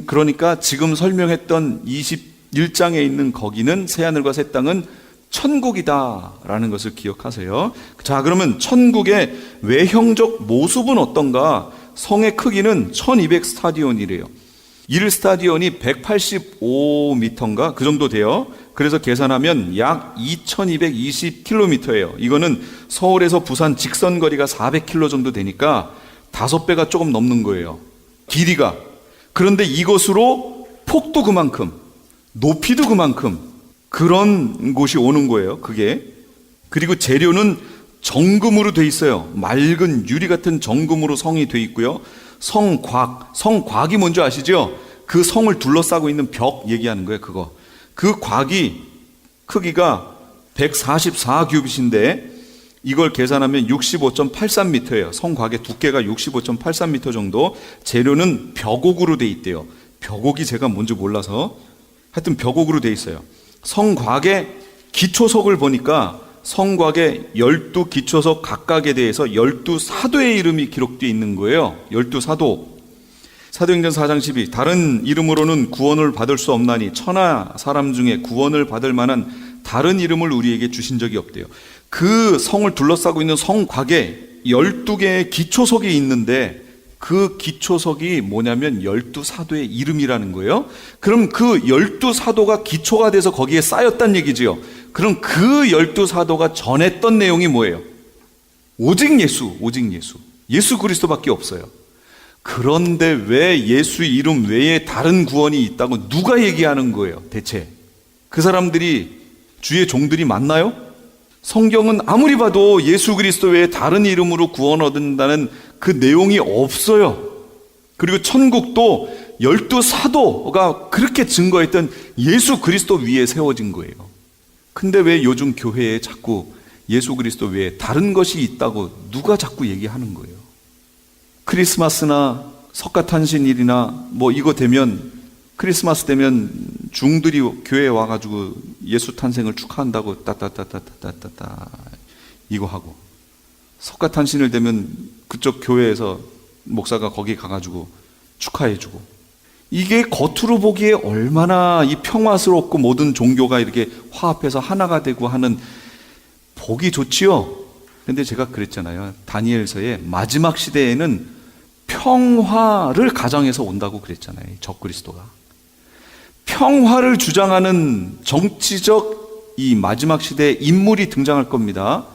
그러니까 지금 설명했던 21장에 있는 거기는 새하늘과 새 땅은 천국이다라는 것을 기억하세요. 자, 그러면 천국의 외형적 모습은 어떤가? 성의 크기는 1200 스타디온이래요. 1 스타디온이 185m인가? 그 정도 돼요. 그래서 계산하면 약 2220km예요. 이거는 서울에서 부산 직선 거리가 400km 정도 되니까 5배가 조금 넘는 거예요. 길이가. 그런데 이것으로 폭도 그만큼, 높이도 그만큼 그런 곳이 오는 거예요. 그게. 그리고 재료는 정금으로 돼 있어요. 맑은 유리 같은 정금으로 성이 돼 있고요. 성곽이 뭔지 아시죠? 그 성을 둘러싸고 있는 벽 얘기하는 거예요. 그거. 그 곽이 크기가 144규빗인데 이걸 계산하면 65.83m예요. 성곽의 두께가 65.83m 정도. 재료는 벽옥으로 돼 있대요. 벽옥이 제가 뭔지 몰라서 하여튼 벽옥으로 돼 있어요. 성곽의 기초석을 보니까 성곽의 12기초석 각각에 대해서 12사도의 이름이 기록되어 있는 거예요. 12사도. 사도행전 4장 12. 다른 이름으로는 구원을 받을 수 없나니 천하 사람 중에 구원을 받을 만한 다른 이름을 우리에게 주신 적이 없대요. 그 성을 둘러싸고 있는 성곽에 12개의 기초석이 있는데 그 기초석이 뭐냐면 12사도의 이름이라는 거예요. 그럼 그 12사도가 기초가 돼서 거기에 쌓였다는 얘기지요. 그럼 그 12사도가 전했던 내용이 뭐예요? 오직 예수, 오직 예수. 예수 그리스도밖에 없어요. 그런데 왜 예수 이름 외에 다른 구원이 있다고 누가 얘기하는 거예요, 대체? 그 사람들이 주의 종들이 맞나요? 성경은 아무리 봐도 예수 그리스도 외에 다른 이름으로 구원 얻는다는 그 내용이 없어요. 그리고 천국도 12사도가 그렇게 증거했던 예수 그리스도 위에 세워진 거예요. 근데 왜 요즘 교회에 자꾸 예수 그리스도 외에 다른 것이 있다고 누가 자꾸 얘기하는 거예요? 크리스마스나 석가탄신일이나 뭐 이거 되면, 크리스마스 되면 중들이 교회에 와가지고 예수 탄생을 축하한다고 따따따따따따따 이거 하고, 석가탄신일 되면 그쪽 교회에서 목사가 거기 가가지고 축하해주고, 이게 겉으로 보기에 얼마나 이 평화스럽고 모든 종교가 이렇게 화합해서 하나가 되고 하는, 보기 좋지요. 근데 제가 그랬잖아요. 다니엘서의 마지막 시대에는 평화를 가정에서 온다고 그랬잖아요. 적그리스도가. 평화를 주장하는 정치적 이 마지막 시대에 인물이 등장할 겁니다.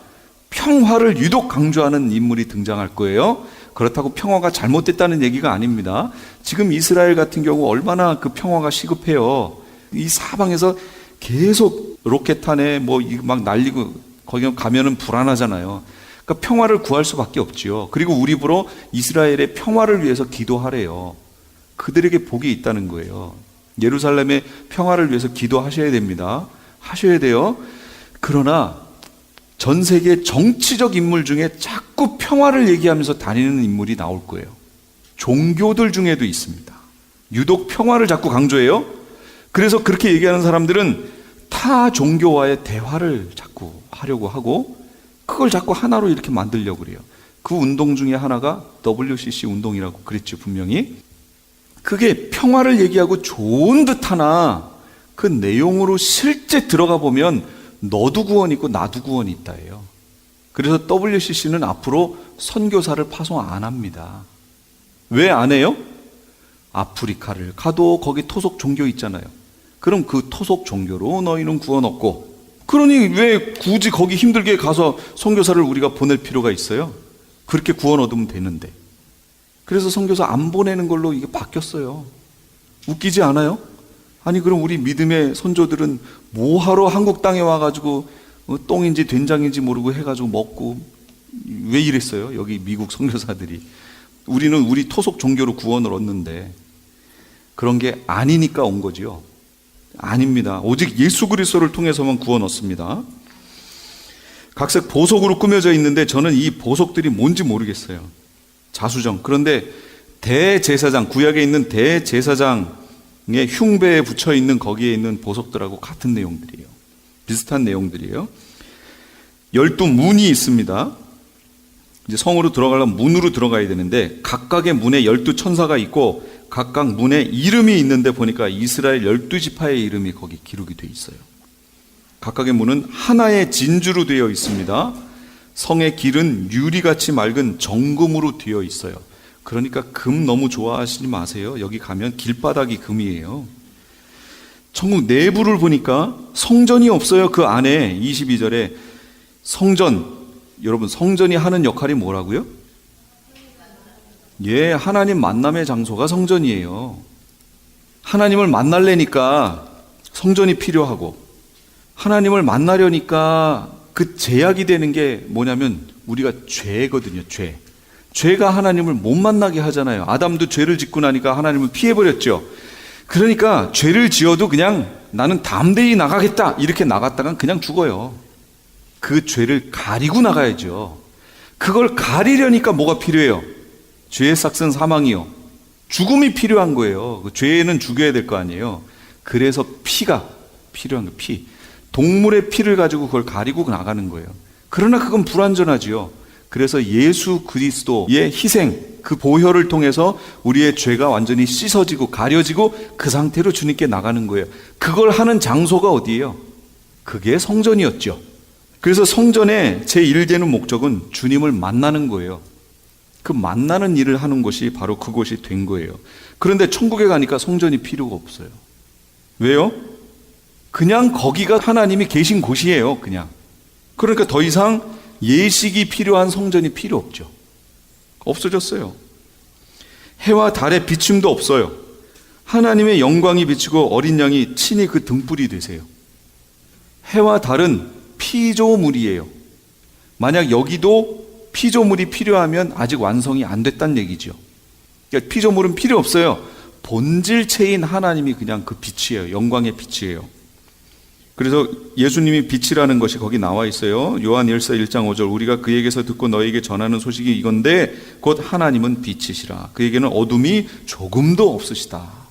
평화를 유독 강조하는 인물이 등장할 거예요. 그렇다고 평화가 잘못됐다는 얘기가 아닙니다. 지금 이스라엘 같은 경우 얼마나 그 평화가 시급해요. 이 사방에서 계속 로켓탄에 뭐 막 날리고 거기 가면은 불안하잖아요. 그러니까 평화를 구할 수밖에 없지요. 그리고 우리 보러 이스라엘의 평화를 위해서 기도하래요. 그들에게 복이 있다는 거예요. 예루살렘의 평화를 위해서 기도하셔야 됩니다. 하셔야 돼요. 그러나 전 세계 정치적 인물 중에 자꾸 평화를 얘기하면서 다니는 인물이 나올 거예요. 종교들 중에도 있습니다. 유독 평화를 자꾸 강조해요. 그래서 그렇게 얘기하는 사람들은 타 종교와의 대화를 자꾸 하려고 하고, 그걸 자꾸 하나로 이렇게 만들려고 그래요. 그 운동 중에 하나가 WCC 운동이라고 그랬죠, 분명히. 그게 평화를 얘기하고 좋은 듯 하나 그 내용으로 실제 들어가 보면 너도 구원이 있고 나도 구원이 있다예요. 그래서 WCC는 앞으로 선교사를 파송 안 합니다. 왜 안 해요? 아프리카를 가도 거기 토속 종교 있잖아요. 그럼 그 토속 종교로 너희는 구원 얻고, 그러니 왜 굳이 거기 힘들게 가서 선교사를 우리가 보낼 필요가 있어요? 그렇게 구원 얻으면 되는데. 그래서 선교사 안 보내는 걸로 이게 바뀌었어요. 웃기지 않아요? 아니 그럼 우리 믿음의 선조들은 뭐하러 한국 땅에 와가지고 똥인지 된장인지 모르고 해가지고 먹고 왜 이랬어요? 여기 미국 선교사들이. 우리는 우리 토속 종교로 구원을 얻는데 그런 게 아니니까 온 거지요. 아닙니다. 오직 예수 그리스도를 통해서만 구원 얻습니다. 각색 보석으로 꾸며져 있는데 저는 이 보석들이 뭔지 모르겠어요. 자수정. 그런데 대제사장, 구약에 있는 대제사장의 흉배에 붙여 있는 거기에 있는 보석들하고 같은 내용들이에요. 비슷한 내용들이에요. 12문이 있습니다. 이제 성으로 들어가려면 문으로 들어가야 되는데 각각의 문에 12천사가 있고 각각 문에 이름이 있는데 보니까 이스라엘 12지파의 이름이 거기 기록이 되어 있어요. 각각의 문은 하나의 진주로 되어 있습니다. 성의 길은 유리같이 맑은 정금으로 되어 있어요. 그러니까 금 너무 좋아하시지 마세요. 여기 가면 길바닥이 금이에요. 천국 내부를 보니까 성전이 없어요. 그 안에 22절에 성전, 여러분 성전이 하는 역할이 뭐라고요? 예, 하나님 만남의 장소가 성전이에요. 하나님을 만나려니까 성전이 필요하고, 하나님을 만나려니까 그 제약이 되는 게 뭐냐면 우리가 죄거든요. 죄가 하나님을 못 만나게 하잖아요. 아담도 죄를 짓고 나니까 하나님을 피해버렸죠. 그러니까 죄를 지어도 그냥 나는 담대히 나가겠다 이렇게 나갔다간 그냥 죽어요. 그 죄를 가리고 나가야죠. 그걸 가리려니까 뭐가 필요해요? 죄의 삭은 사망이요. 죽음이 필요한 거예요. 그 죄는 죽여야 될 거 아니에요. 그래서 피가 필요한 거예요. 피. 동물의 피를 가지고 그걸 가리고 나가는 거예요. 그러나 그건 불완전하지요. 그래서 예수 그리스도의 희생, 그 보혈을 통해서 우리의 죄가 완전히 씻어지고 가려지고 그 상태로 주님께 나가는 거예요. 그걸 하는 장소가 어디예요? 그게 성전이었죠. 그래서 성전의 제1되는 목적은 주님을 만나는 거예요. 그 만나는 일을 하는 것이 바로 그곳이 된 거예요. 그런데 천국에 가니까 성전이 필요가 없어요. 왜요? 그냥 거기가 하나님이 계신 곳이에요. 그냥. 그러니까 더 이상 예식이 필요한 성전이 필요 없죠. 없어졌어요. 해와 달의 비춤도 없어요. 하나님의 영광이 비치고 어린 양이 친히 그 등불이 되세요. 해와 달은 피조물이에요. 만약 여기도 피조물이 필요하면 아직 완성이 안 됐다는 얘기죠. 그러니까 피조물은 필요 없어요. 본질체인 하나님이 그냥 그 빛이에요. 영광의 빛이에요. 그래서 예수님이 빛이라는 것이 거기 나와 있어요. 요한 1서 1장 5절 우리가 그에게서 듣고 너에게 전하는 소식이 이건데 곧 하나님은 빛이시라. 그에게는 어둠이 조금도 없으시다.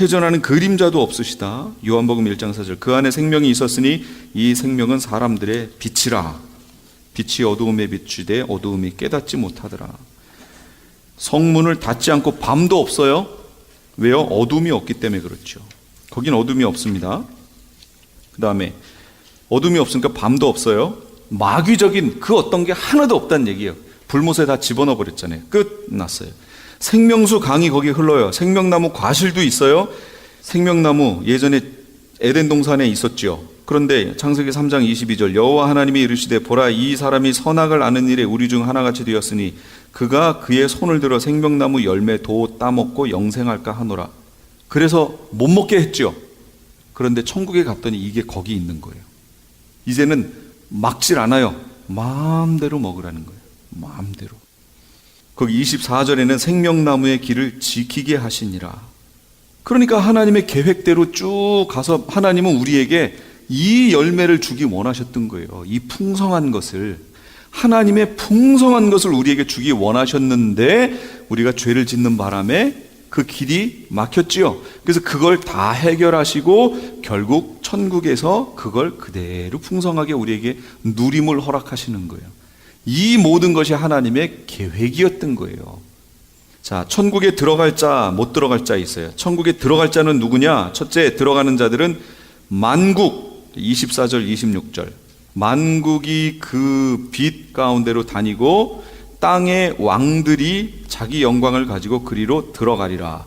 회전하는 그림자도 없으시다. 요한복음 1장 4절 그 안에 생명이 있었으니 이 생명은 사람들의 빛이라. 빛이 어두움에 비추되 어두움이 깨닫지 못하더라. 성문을 닫지 않고 밤도 없어요. 왜요? 어둠이 없기 때문에 그렇죠. 거긴 어둠이 없습니다. 그 다음에 어둠이 없으니까 밤도 없어요. 마귀적인 그 어떤 게 하나도 없다는 얘기예요. 불못에 다 집어넣어 버렸잖아요. 끝났어요. 생명수 강이 거기 흘러요. 생명나무 과실도 있어요. 생명나무 예전에 에덴 동산에 있었죠. 그런데 창세기 3장 22절 여호와 하나님이 이르시되 보라 이 사람이 선악을 아는 일에 우리 중 하나같이 되었으니 그가 그의 손을 들어 생명나무 열매 도 따먹고 영생할까 하노라. 그래서 못 먹게 했죠. 그런데 천국에 갔더니 이게 거기 있는 거예요. 이제는 막질 않아요. 마음대로 먹으라는 거예요. 마음대로. 거기 24절에는 생명나무의 길을 지키게 하시니라. 그러니까 하나님의 계획대로 쭉 가서 하나님은 우리에게 이 열매를 주기 원하셨던 거예요. 이 풍성한 것을, 하나님의 풍성한 것을 우리에게 주기 원하셨는데 우리가 죄를 짓는 바람에 그 길이 막혔지요. 그래서 그걸 다 해결하시고 결국 천국에서 그걸 그대로 풍성하게 우리에게 누림을 허락하시는 거예요. 이 모든 것이 하나님의 계획이었던 거예요. 자, 천국에 들어갈 자, 못 들어갈 자 있어요. 천국에 들어갈 자는 누구냐? 첫째, 들어가는 자들은 만국, 24절, 26절. 만국이 그 빛 가운데로 다니고 땅의 왕들이 자기 영광을 가지고 그리로 들어가리라.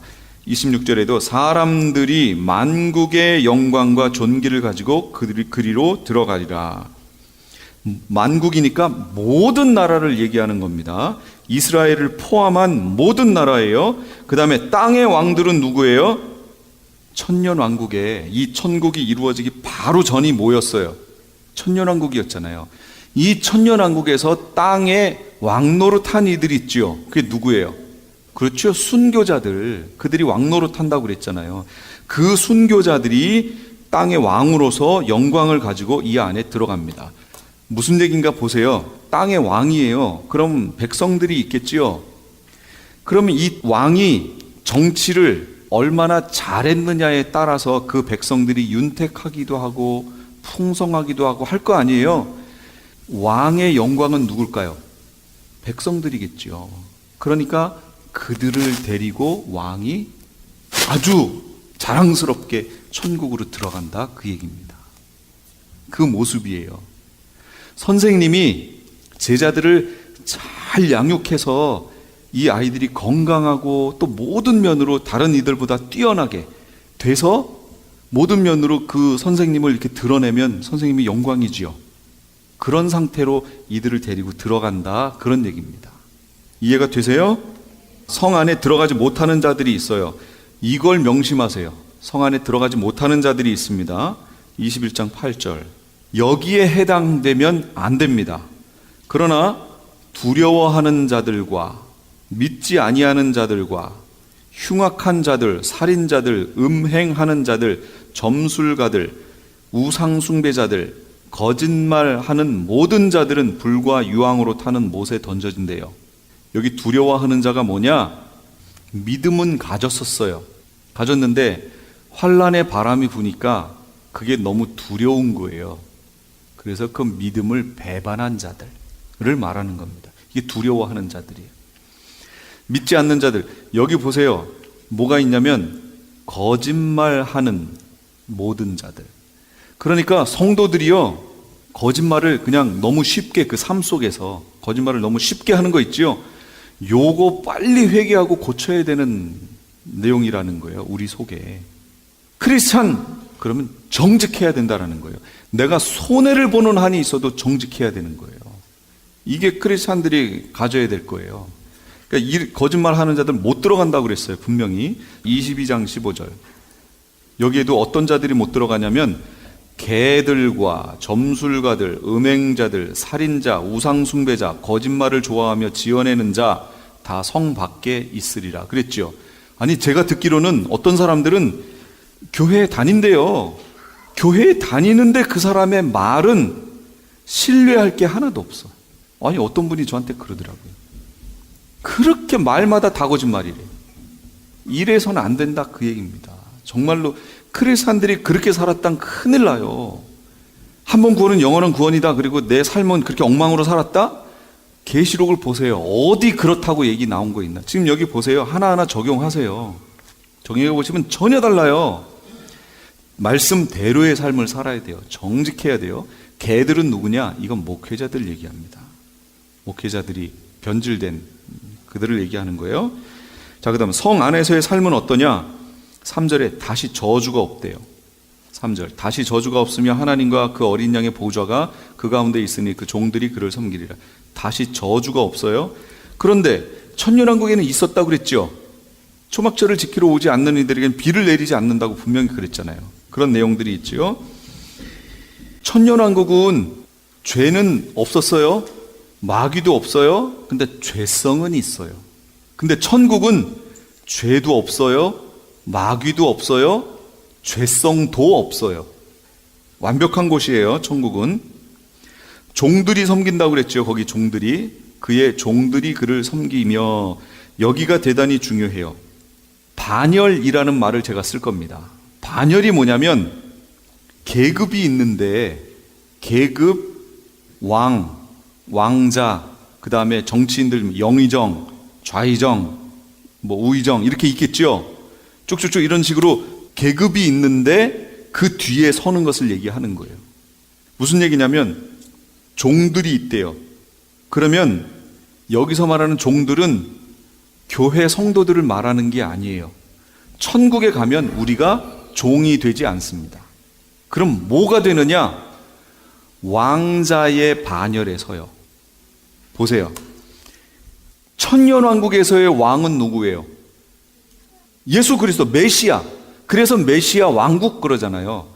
26절에도 사람들이 만국의 영광과 존귀를 가지고 그리로 들어가리라. 만국이니까 모든 나라를 얘기하는 겁니다. 이스라엘을 포함한 모든 나라예요. 그 다음에 땅의 왕들은 누구예요? 천년왕국에 이 천국이 이루어지기 바로 전이 뭐였어요? 천년왕국이었잖아요. 이 천년왕국에서 땅에 왕노릇한 이들 있죠. 그게 누구예요? 그렇죠. 순교자들. 그들이 왕노릇 한다고 그랬잖아요. 그 순교자들이 땅의 왕으로서 영광을 가지고 이 안에 들어갑니다. 무슨 얘기인가 보세요. 땅의 왕이에요. 그럼 백성들이 있겠지요. 그러면 이 왕이 정치를 얼마나 잘했느냐에 따라서 그 백성들이 윤택하기도 하고 풍성하기도 하고 할 거 아니에요. 왕의 영광은 누굴까요? 백성들이겠죠. 그러니까 그들을 데리고 왕이 아주 자랑스럽게 천국으로 들어간다, 그 얘기입니다. 그 모습이에요. 선생님이 제자들을 잘 양육해서 이 아이들이 건강하고 또 모든 면으로 다른 이들보다 뛰어나게 돼서 모든 면으로 그 선생님을 이렇게 드러내면 선생님이 영광이지요. 그런 상태로 이들을 데리고 들어간다, 그런 얘기입니다. 이해가 되세요? 성 안에 들어가지 못하는 자들이 있어요. 이걸 명심하세요. 성 안에 들어가지 못하는 자들이 있습니다. 21장 8절. 여기에 해당되면 안 됩니다. 그러나 두려워하는 자들과 믿지 아니하는 자들과 흉악한 자들, 살인자들, 음행하는 자들, 점술가들, 우상숭배자들, 거짓말하는 모든 자들은 불과 유황으로 타는 못에 던져진대요. 여기 두려워하는 자가 뭐냐? 믿음은 가졌었어요. 가졌는데 환란의 바람이 부니까 그게 너무 두려운 거예요. 그래서 그 믿음을 배반한 자들을 말하는 겁니다. 이게 두려워하는 자들이에요. 믿지 않는 자들, 여기 보세요. 뭐가 있냐면 거짓말하는 모든 자들. 그러니까 성도들이요, 거짓말을 그냥 너무 쉽게 그 삶 속에서 거짓말을 너무 쉽게 하는 거 있지요. 요거 빨리 회개하고 고쳐야 되는 내용이라는 거예요. 우리 속에. 크리스찬 그러면 정직해야 된다라는 거예요. 내가 손해를 보는 한이 있어도 정직해야 되는 거예요. 이게 크리스찬들이 가져야 될 거예요. 그러니까 이 거짓말하는 자들 못 들어간다고 그랬어요. 분명히 22장 15절. 여기에도 어떤 자들이 못 들어가냐면 개들과 점술가들, 음행자들, 살인자, 우상숭배자, 거짓말을 좋아하며 지어내는 자 다 성 밖에 있으리라 그랬죠. 아니 제가 듣기로는 어떤 사람들은 교회에 다닌대요. 교회에 다니는데 그 사람의 말은 신뢰할 게 하나도 없어. 아니 어떤 분이 저한테 그러더라고요. 그렇게 말마다 다 거짓말이래. 이래서는 안 된다 그 얘기입니다. 정말로 크리스찬들이 그렇게 살았단 큰일 나요. 한 번 구원은 영원한 구원이다. 그리고 내 삶은 그렇게 엉망으로 살았다? 계시록을 보세요. 어디 그렇다고 얘기 나온 거 있나? 지금 여기 보세요. 하나하나 적용하세요. 적용해 보시면 전혀 달라요. 말씀대로의 삶을 살아야 돼요. 정직해야 돼요. 개들은 누구냐? 이건 목회자들 얘기합니다. 목회자들이 변질된 그들을 얘기하는 거예요. 자, 그 다음 성 안에서의 삶은 어떠냐? 3절에 다시 저주가 없대요. 3절 다시 저주가 없으며 하나님과 그 어린 양의 보좌가 그 가운데 있으니 그 종들이 그를 섬기리라. 다시 저주가 없어요. 그런데 천년왕국에는 있었다고 그랬죠. 초막절을 지키러 오지 않는 이들에게는 비를 내리지 않는다고 분명히 그랬잖아요. 그런 내용들이 있죠. 천년왕국은 죄는 없었어요. 마귀도 없어요. 근데 죄성은 있어요. 근데 천국은 죄도 없어요. 마귀도 없어요. 죄성도 없어요. 완벽한 곳이에요. 천국은. 종들이 섬긴다고 그랬죠. 거기 종들이. 그의 종들이 그를 섬기며. 여기가 대단히 중요해요. 반열이라는 말을 제가 쓸 겁니다. 반열이 뭐냐면 계급이 있는데 계급, 왕, 왕자, 그 다음에 정치인들 영의정, 좌의정, 뭐 우의정 이렇게 있겠죠. 쭉쭉쭉 이런 식으로 계급이 있는데 그 뒤에 서는 것을 얘기하는 거예요. 무슨 얘기냐면 종들이 있대요. 그러면 여기서 말하는 종들은 교회 성도들을 말하는 게 아니에요. 천국에 가면 우리가 종이 되지 않습니다. 그럼 뭐가 되느냐? 왕자의 반열에 서요. 보세요. 천년왕국에서의 왕은 누구예요? 예수 그리스도 메시아. 그래서 메시아 왕국 그러잖아요.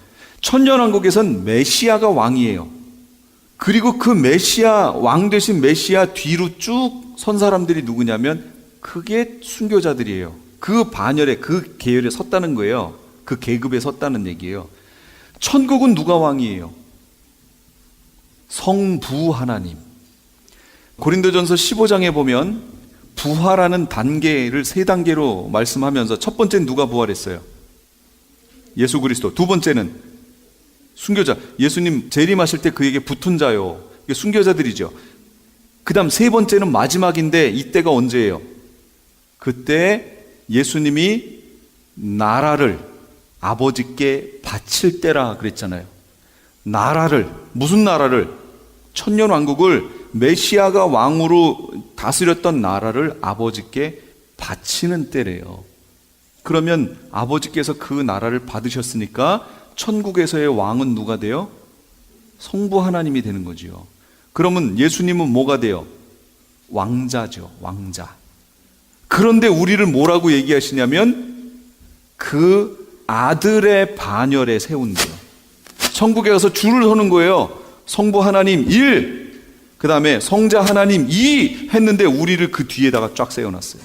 천년왕국에선 메시아가 왕이에요. 그리고 그 메시아, 왕 되신 메시아 뒤로 쭉 선 사람들이 누구냐면 그게 순교자들이에요. 그 반열에, 그 계열에 섰다는 거예요. 그 계급에 섰다는 얘기예요. 천국은 누가 왕이에요? 성부 하나님. 고린도전서 15장에 보면 부활하는 단계를 세 단계로 말씀하면서 첫 번째는 누가 부활했어요? 예수 그리스도. 두 번째는 순교자. 예수님 재림하실 때 그에게 붙은 자요. 이게 순교자들이죠. 그 다음 세 번째는 마지막인데 이때가 언제예요? 그때 예수님이 나라를 아버지께 바칠 때라 그랬잖아요. 나라를, 무슨 나라를? 천년왕국을 메시아가 왕으로 다스렸던 나라를 아버지께 바치는 때래요. 그러면 아버지께서 그 나라를 받으셨으니까 천국에서의 왕은 누가 돼요? 성부 하나님이 되는 거지요. 그러면 예수님은 뭐가 돼요? 왕자죠. 왕자. 그런데 우리를 뭐라고 얘기하시냐면 그 아들의 반열에 세운대요. 천국에 가서 줄을 서는 거예요. 성부 하나님 1, 그 다음에 성자 하나님 2 했는데 우리를 그 뒤에다가 쫙 세워놨어요.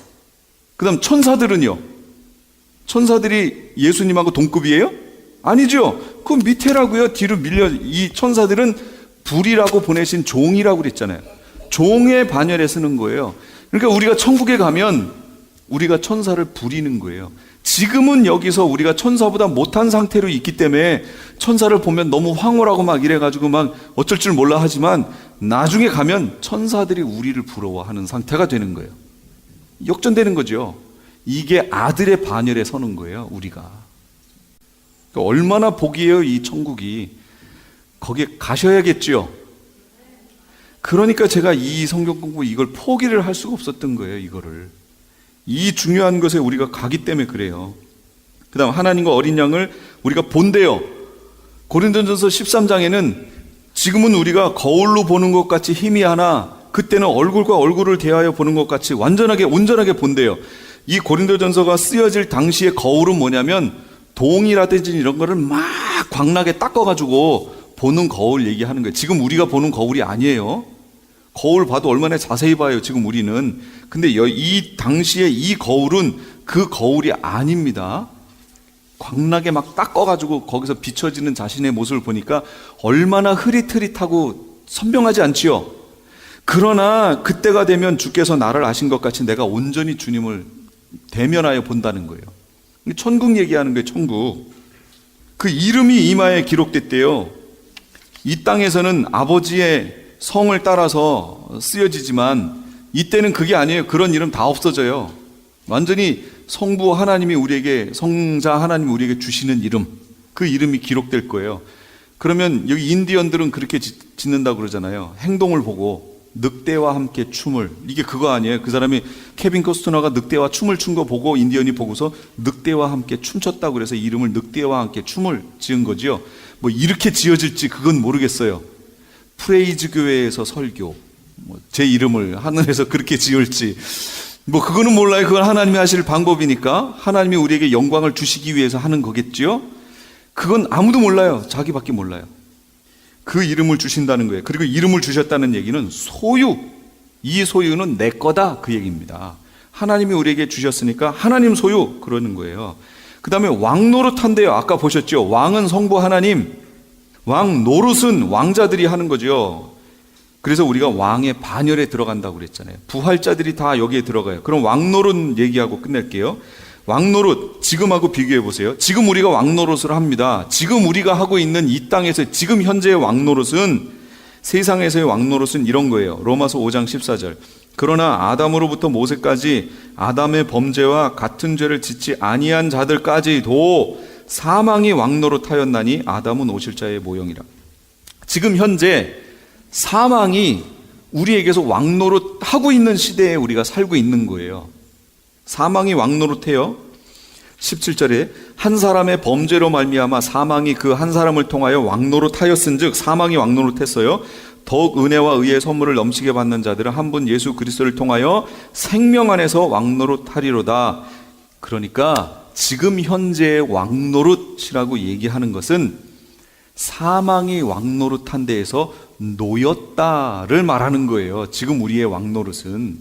그 다음 천사들은요? 천사들이 예수님하고 동급이에요? 아니죠. 그 밑에라고요. 뒤로 밀려. 이 천사들은 불이라고 보내신 종이라고 그랬잖아요. 종의 반열에 서는 거예요. 그러니까 우리가 천국에 가면 우리가 천사를 부리는 거예요. 지금은 여기서 우리가 천사보다 못한 상태로 있기 때문에 천사를 보면 너무 황홀하고 막 이래가지고 막 어쩔 줄 몰라 하지만 나중에 가면 천사들이 우리를 부러워하는 상태가 되는 거예요. 역전되는 거죠. 이게 아들의 반열에 서는 거예요. 우리가. 그러니까 얼마나 복이에요. 이 천국이. 거기에 가셔야겠죠. 그러니까 제가 이 성경 공부 이걸 포기를 할 수가 없었던 거예요. 이거를. 이 중요한 것에 우리가 가기 때문에 그래요. 그 다음 하나님과 어린 양을 우리가 본대요. 고린도전서 13장에는 지금은 우리가 거울로 보는 것 같이 희미하나 그때는 얼굴과 얼굴을 대하여 보는 것 같이 온전하게 본대요. 이 고린도전서가 쓰여질 당시의 거울은 뭐냐면 동이라든지 이런 거를 막 광나게 닦아가지고 보는 거울 얘기하는 거예요. 지금 우리가 보는 거울이 아니에요. 거울 봐도 얼마나 자세히 봐요, 지금 우리는. 근데 이 당시에 이 거울은 그 거울이 아닙니다. 광나게 막 닦아가지고 거기서 비춰지는 자신의 모습을 보니까 얼마나 흐릿흐릿하고 선명하지 않지요. 그러나 그때가 되면 주께서 나를 아신 것 같이 내가 온전히 주님을 대면하여 본다는 거예요. 천국 얘기하는 거예요, 천국. 그 이름이 이마에 기록됐대요. 이 땅에서는 아버지의 성을 따라서 쓰여지지만 이때는 그게 아니에요. 그런 이름 다 없어져요. 완전히 성부 하나님이 우리에게, 성자 하나님이 우리에게 주시는 이름, 그 이름이 기록될 거예요. 그러면 여기 인디언들은 그렇게 짓는다고 그러잖아요. 행동을 보고 늑대와 함께 춤을, 이게 그거 아니에요. 그 사람이 케빈 코스트너가 늑대와 춤을 춘 거 보고 인디언이 보고서 늑대와 함께 춤췄다고 그래서 이름을 늑대와 함께 춤을 지은 거지요. 뭐 이렇게 지어질지 그건 모르겠어요. 프레이즈 교회에서 설교, 제 이름을 하늘에서 그렇게 지을지 그거는 몰라요. 그건 하나님이 하실 방법이니까 하나님이 우리에게 영광을 주시기 위해서 하는 거겠지요. 그건 아무도 몰라요. 자기밖에 몰라요. 그 이름을 주신다는 거예요. 그리고 이름을 주셨다는 얘기는 소유, 이 소유는 내 거다, 그 얘기입니다. 하나님이 우리에게 주셨으니까 하나님 소유, 그러는 거예요. 그 다음에 왕 노릇한대요. 아까 보셨죠? 왕은 성부 하나님, 왕 노릇은 왕자들이 하는 거죠. 그래서 우리가 왕의 반열에 들어간다고 그랬잖아요. 부활자들이 다 여기에 들어가요. 그럼 왕 노릇 얘기하고 끝낼게요. 왕 노릇, 지금하고 비교해 보세요. 지금 우리가 왕 노릇을 합니다. 지금 우리가 하고 있는 이 땅에서 지금 현재의 왕 노릇은, 세상에서의 왕 노릇은 이런 거예요. 로마서 5장 14절. 그러나 아담으로부터 모세까지 아담의 범죄와 같은 죄를 짓지 아니한 자들까지도 사망이 왕 노릇하였나니 아담은 오실자의 모형이라. 지금 현재 사망이 우리에게서 왕 노릇하고 있는 시대에 우리가 살고 있는 거예요. 사망이 왕 노릇해요. 17절에 한 사람의 범죄로 말미암아 사망이 그 한 사람을 통하여 왕 노릇하였은즉, 사망이 왕 노릇했어요. 더욱 은혜와 의의 선물을 넘치게 받는 자들은 한 분 예수 그리스도를 통하여 생명 안에서 왕 노릇하리로다. 그러니까 지금 현재의 왕 노릇이라고 얘기하는 것은 사망이 왕 노릇한 데에서 놓였다를 말하는 거예요. 지금 우리의 왕 노릇은,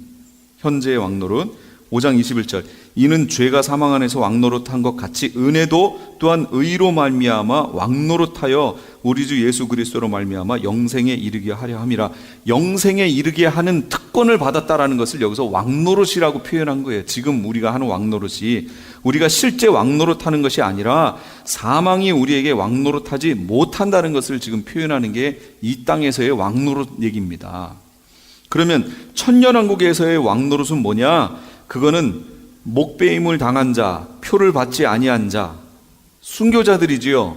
현재의 왕 노릇. 5장 21절. 이는 죄가 사망 안에서 왕 노릇한 것 같이 은혜도 또한 의로 말미암아 왕 노릇하여 우리 주 예수 그리스도로 말미암아 영생에 이르게 하려 함이라. 영생에 이르게 하는 특권을 받았다라는 것을 여기서 왕 노릇이라고 표현한 거예요. 지금 우리가 하는 왕 노릇이, 우리가 실제 왕 노릇하는 것이 아니라 사망이 우리에게 왕 노릇하지 못한다는 것을 지금 표현하는 게 이 땅에서의 왕 노릇 얘기입니다. 그러면 천년왕국에서의 왕 노릇은 뭐냐? 그거는 목배임을 당한 자, 표를 받지 아니한 자, 순교자들이지요.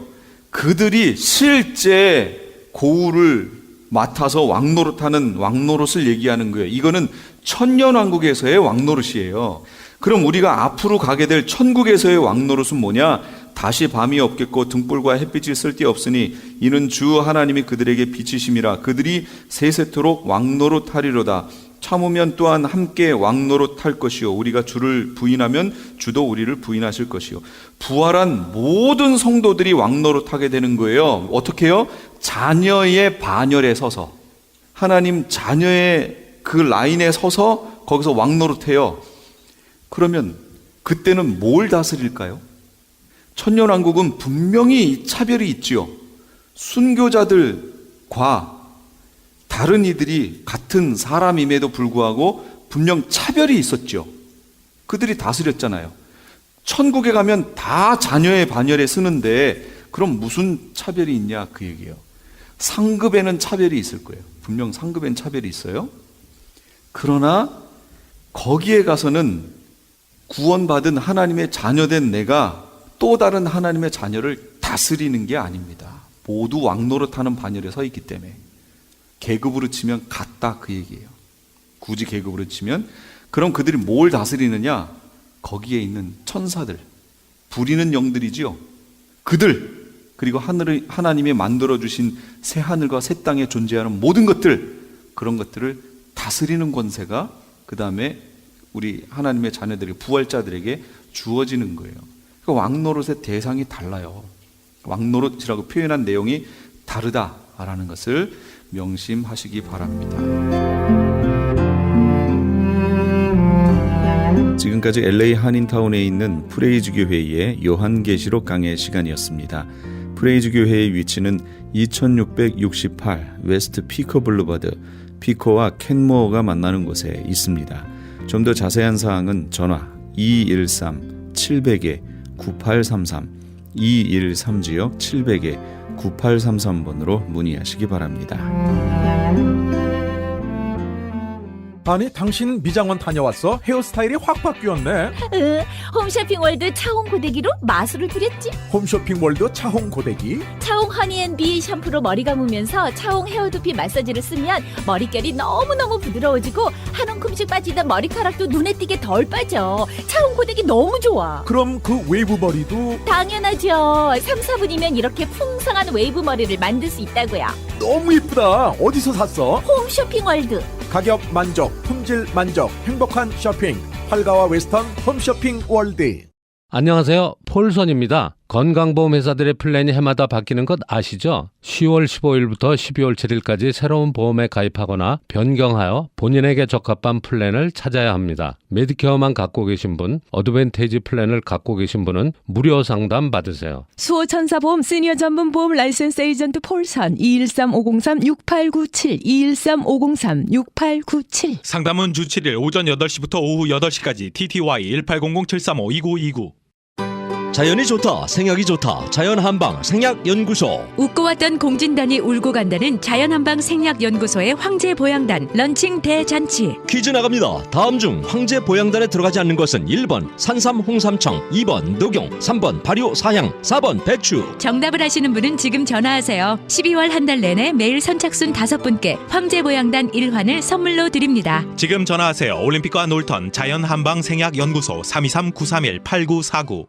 그들이 실제 고울을 맡아서 왕 노릇하는 왕 노릇을 얘기하는 거예요. 이거는 천년왕국에서의 왕 노릇이에요. 그럼 우리가 앞으로 가게 될 천국에서의 왕 노릇은 뭐냐? 다시 밤이 없겠고 등불과 햇빛이 쓸데없으니 이는 주 하나님이 그들에게 빛이심이라. 그들이 세세토록 왕 노릇하리로다. 참으면 또한 함께 왕 노릇할 것이요 우리가 주를 부인하면 주도 우리를 부인하실 것이요. 부활한 모든 성도들이 왕 노릇하게 되는 거예요. 어떻게 해요? 자녀의 반열에 서서, 하나님 자녀의 그 라인에 서서 거기서 왕 노릇해요. 그러면 그때는 뭘 다스릴까요? 천년왕국은 분명히 차별이 있지요. 순교자들과 다른 이들이 같은 사람임에도 불구하고 분명 차별이 있었죠. 그들이 다스렸잖아요. 천국에 가면 다 자녀의 반열에 쓰는데 그럼 무슨 차별이 있냐, 그 얘기예요. 상급에는 차별이 있을 거예요. 분명 상급엔 차별이 있어요. 그러나 거기에 가서는 구원받은 하나님의 자녀된 내가 또 다른 하나님의 자녀를 다스리는 게 아닙니다. 모두 왕 노릇하는 반열에 서 있기 때문에. 계급으로 치면 같다, 그 얘기예요. 굳이 계급으로 치면. 그럼 그들이 뭘 다스리느냐? 거기에 있는 천사들, 부리는 영들이지요. 그들, 그리고 하나님이 만들어주신 새 하늘과 새 땅에 존재하는 모든 것들, 그런 것들을 다스리는 권세가 그 다음에 우리 하나님의 자녀들에게 부활자들에게 주어지는 거예요. 그러니까 왕노릇의 대상이 달라요. 왕노릇이라고 표현한 내용이 다르다라는 것을 명심하시기 바랍니다. 지금까지 LA 한인타운에 있는 프레이즈 교회의 요한계시록 강해 시간이었습니다. 프레이즈 교회의 위치는 2668 웨스트 피커 블루버드, 피커와 켄모어가 만나는 곳에 있습니다. 좀 더 자세한 사항은 전화 213-700-9833 213-700-9833번으로 문의하시기 바랍니다. 아니 당신 미장원 다녀왔어? 헤어스타일이 확 바뀌었네. 홈쇼핑 월드 차홍 고데기로 마술을 부렸지. 홈쇼핑 월드 차홍 고데기. 차홍 허니앤비 샴푸로 머리 감으면서 차홍 헤어두피 마사지를 쓰면 머릿결이 너무너무 부드러워지고 한 움큼씩 빠지던 머리카락도 눈에 띄게 덜 빠져. 차홍 고데기 너무 좋아. 그럼 그 웨이브 머리도 당연하죠. 3, 4분이면 이렇게 풍성한 웨이브 머리를 만들 수 있다고요. 너무 이쁘다. 어디서 샀어? 홈쇼핑 월드. 가격 만족, 품질 만족, 행복한 쇼핑. 활가와 웨스턴 홈쇼핑 월드. 안녕하세요. 폴선입니다. 건강보험회사들의 플랜이 해마다 바뀌는 것 아시죠? 10월 15일부터 12월 7일까지 새로운 보험에 가입하거나 변경하여 본인에게 적합한 플랜을 찾아야 합니다. 메디케어만 갖고 계신 분, 어드밴테이지 플랜을 갖고 계신 분은 무료 상담 받으세요. 수호천사보험 시니어 전문 보험 라이센스 에이전트 폴선 213-503-6897 213-503-6897 상담은 주 7일 오전 8시부터 오후 8시까지 TTY 1800-735-2929. 자연이 좋다, 생약이 좋다. 자연한방 생약연구소. 웃고 왔던 공진단이 울고 간다는 자연한방 생약연구소의 황제보양단 런칭 대잔치. 퀴즈 나갑니다. 다음 중 황제보양단에 들어가지 않는 것은 1번 산삼 홍삼청, 2번 녹용, 3번 발효 사향, 4번 배추. 정답을 아시는 분은 지금 전화하세요. 12월 한 달 내내 매일 선착순 5분께 황제보양단 1환을 선물로 드립니다. 지금 전화하세요. 올림픽과 놀턴 자연한방 생약연구소 323-931-8949.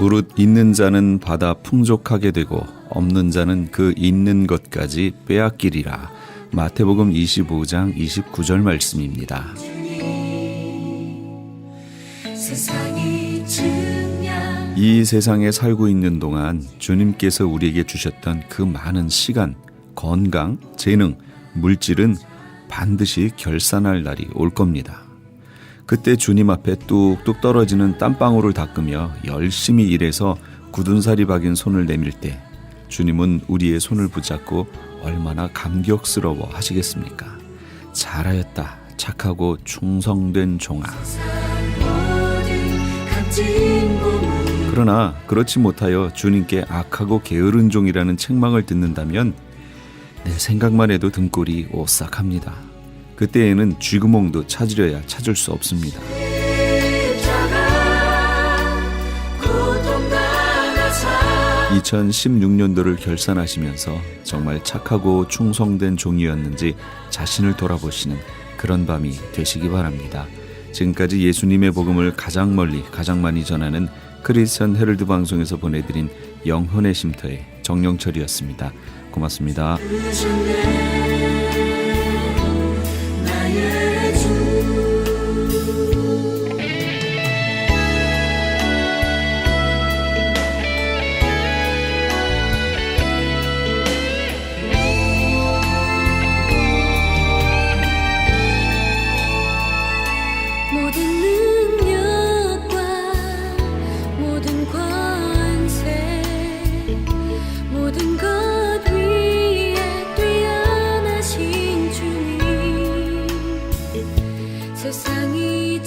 무릇 있는 자는 받아 풍족하게 되고 없는 자는 그 있는 것까지 빼앗기리라. 마태복음 25장 29절 말씀입니다. 이 세상에 살고 있는 동안 주님께서 우리에게 주셨던 그 많은 시간, 건강, 재능, 물질은 반드시 결산할 날이 올 겁니다. 그때 주님 앞에 뚝뚝 떨어지는 땀방울을 닦으며 열심히 일해서 굳은 살이 박인 손을 내밀 때 주님은 우리의 손을 붙잡고 얼마나 감격스러워 하시겠습니까? 잘하였다, 착하고 충성된 종아. 그러나 그렇지 못하여 주님께 악하고 게으른 종이라는 책망을 듣는다면 내 생각만 해도 등골이 오싹합니다. 그때에는 쥐구멍도 찾으려야 찾을 수 없습니다. 2016년도를 결산하시면서 정말 착하고 충성된 종이었는지 자신을 돌아보시는 그런 밤이 되시기 바랍니다. 지금까지 예수님의 복음을 가장 멀리 가장 많이 전하는 크리스천 헤럴드 방송에서 보내드린 영혼의 쉼터의 정영철이었습니다. 고맙습니다. 세상이